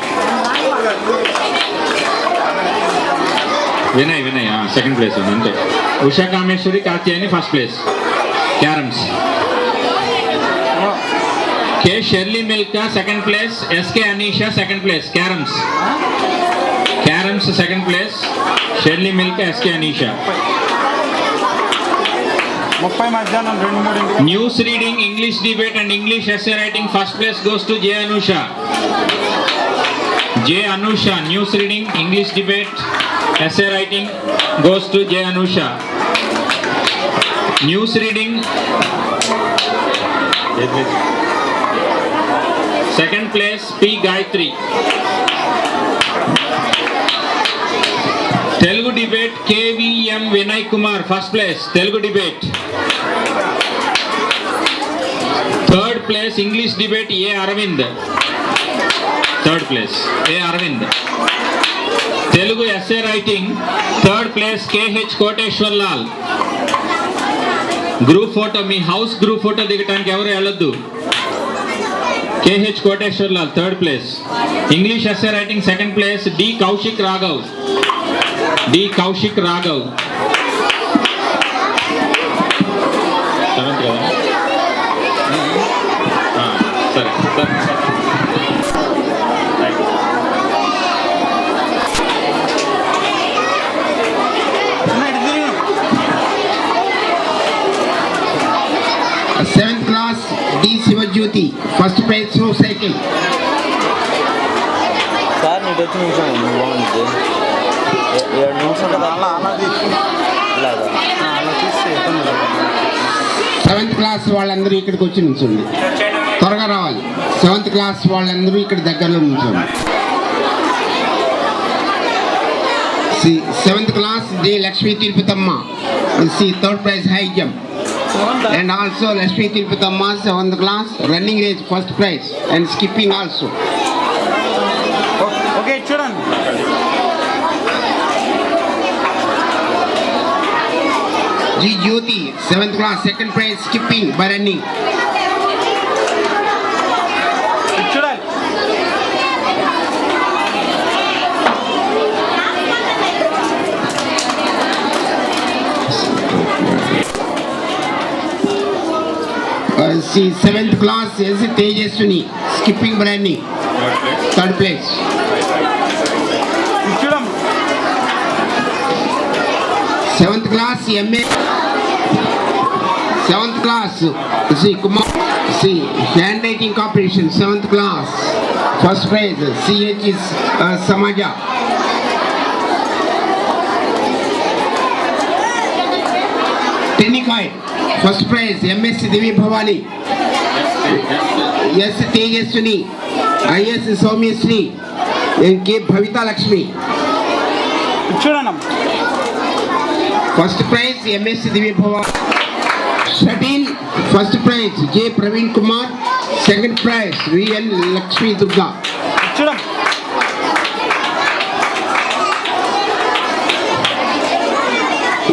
Vinay second place అంతే. Usha Kameshwari, Katyayani first place. Carroms K. Shirley Milka second place, SK Anisha second place. Carroms second place, Shirley Milka, SK Anisha. 30 మధ్యాహ్నం 2-3 News reading, English debate and English essay writing first place goes to J. Anusha. News reading, English debate, essay writing goes to J. Anusha. News reading second place P. Gayatri. Telugu debate KVM Vinay Kumar first place Telugu debate. Third place English debate A. Aravind. Third place A. Aravind. Telugu essay writing third place KH Koteshwar Lal. Group photo me house group photo దిగటానికి ఎవరు వెళ్ళొద్దు. KH Koteshwar Lal third place. English essay writing second place D. Kaushik Raghav. Seventh కదా సరే. Seventh class D. Sivajyoti, first prize slow cycle. Sir నీకు వచ్చి నిమిషం బాగుంది 7 నిమిషం కదా అలా తీసి సెవెంత్ క్లాస్ వాళ్ళందరూ ఇక్కడికి వచ్చి నిల్చోండి, త్వరగా రావాలి. సెవెంత్ క్లాస్ వాళ్ళందరూ ఇక్కడ దగ్గరలో నిల్చోండి. Seventh class J. Lakshmi Tirupathamma, third prize high jump. And also Lakshmi Tirupathamma, 7th class, running race first prize and skipping also. Okay చూడండి. G. Jyoti, 7th class, second prize skipping by running. చూడండి. See, 7th class is Tejaswini, skipping by running, third place. చూడండి. 7th class MA 7th class. See, Kumar. See, handwriting competition, 7th class. First prize, CH is Samaja. Technical. First prize, MS Devi Bhavani. S. Tejaswini. IS Soumyasri. and K. Bhavita Lakshmi. First prize MS Divi Bhava. Shuttle. First prize J. Praveen Kumar. Second prize VL Lakshmi Durga.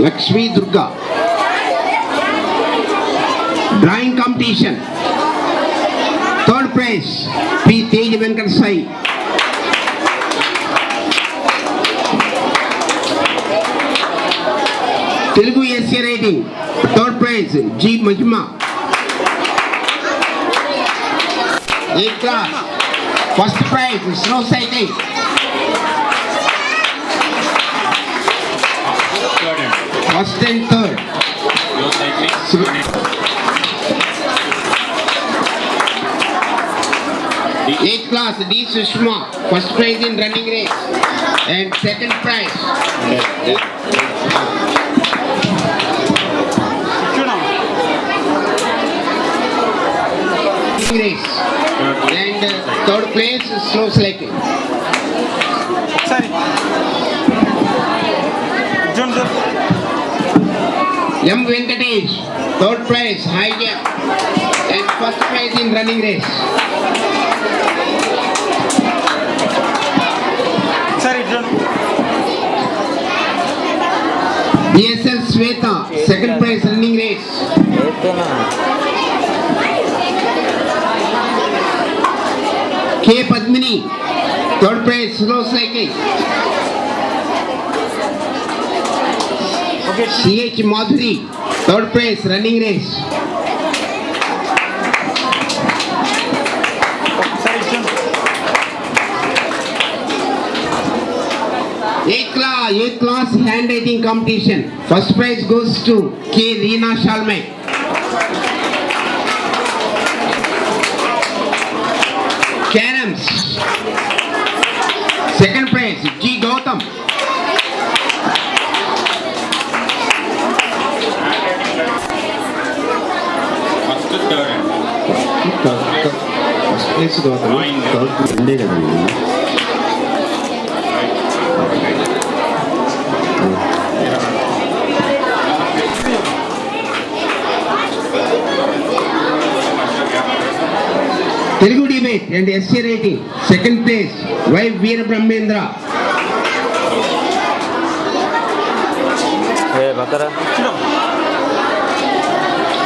Lakshmi Durga. Drawing competition. Third prize P. Tej Venkat Sai. Telugu essay writing. Third prize G. Majma. 8th class. First prize snow cycling. First and third. Eighth class D. Sushma. First prize in running race and second prize. Race and third place slow cycling. M. Venkatesh, third prize high jump and first prize in running race. BSL Sweta, second prize running race. K. Padmini, third prize slow cycling. CH Madhuri, third prize running race. Eighth class handwriting competition. First prize goes to K. Reena Shalmay. Caroms. Second prize G. Gautam. First place Gautam. Telugu debate and essay writing. Second place Y. Veera Brahmendra.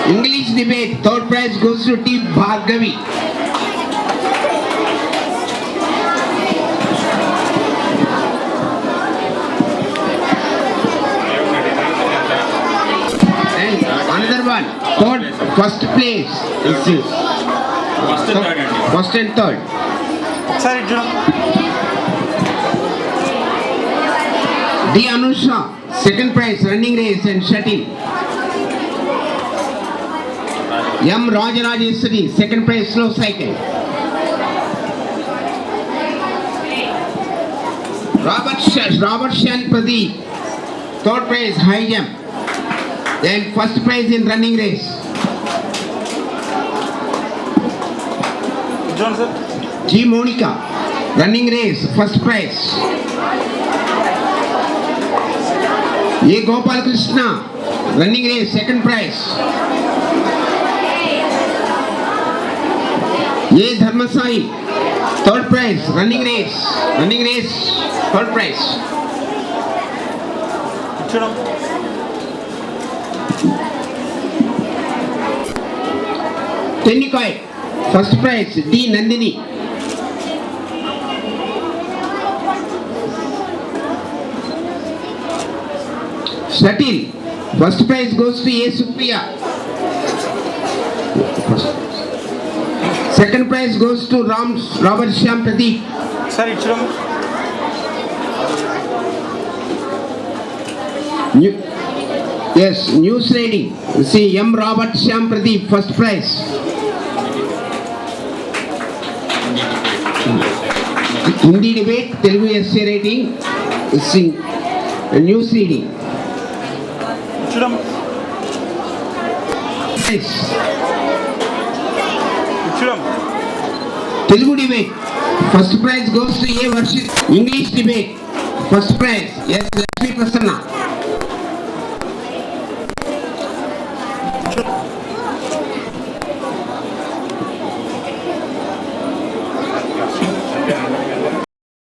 English debate. Third prize goes to T. Bhargavi. And another one. First place is first and third. D. Anusha, second prize running race and shuttle. M. Rajarajeshwari, second prize slow cycle. Robert Shan Pradeep, third prize high jump. Then first prize in running race. G. Monica, running race, first prize. A. Gopal Krishna, running race, second prize. A. Dharmasai, third prize, running race, third prize. Tennikai, first prize D. Nandini. Shuttle, first prize goes to A. Supriya. Second prize goes to Robert Shyam Pradeep. Yes, news reading. See, M. Robert Shyam Pradeep, first prize. Hindi debate, Telugu essay writing, see, news reading. Yes. Telugu debate, first prize goes to A. Varshit. English debate, first prize, yes, Lakshmi Prasanna.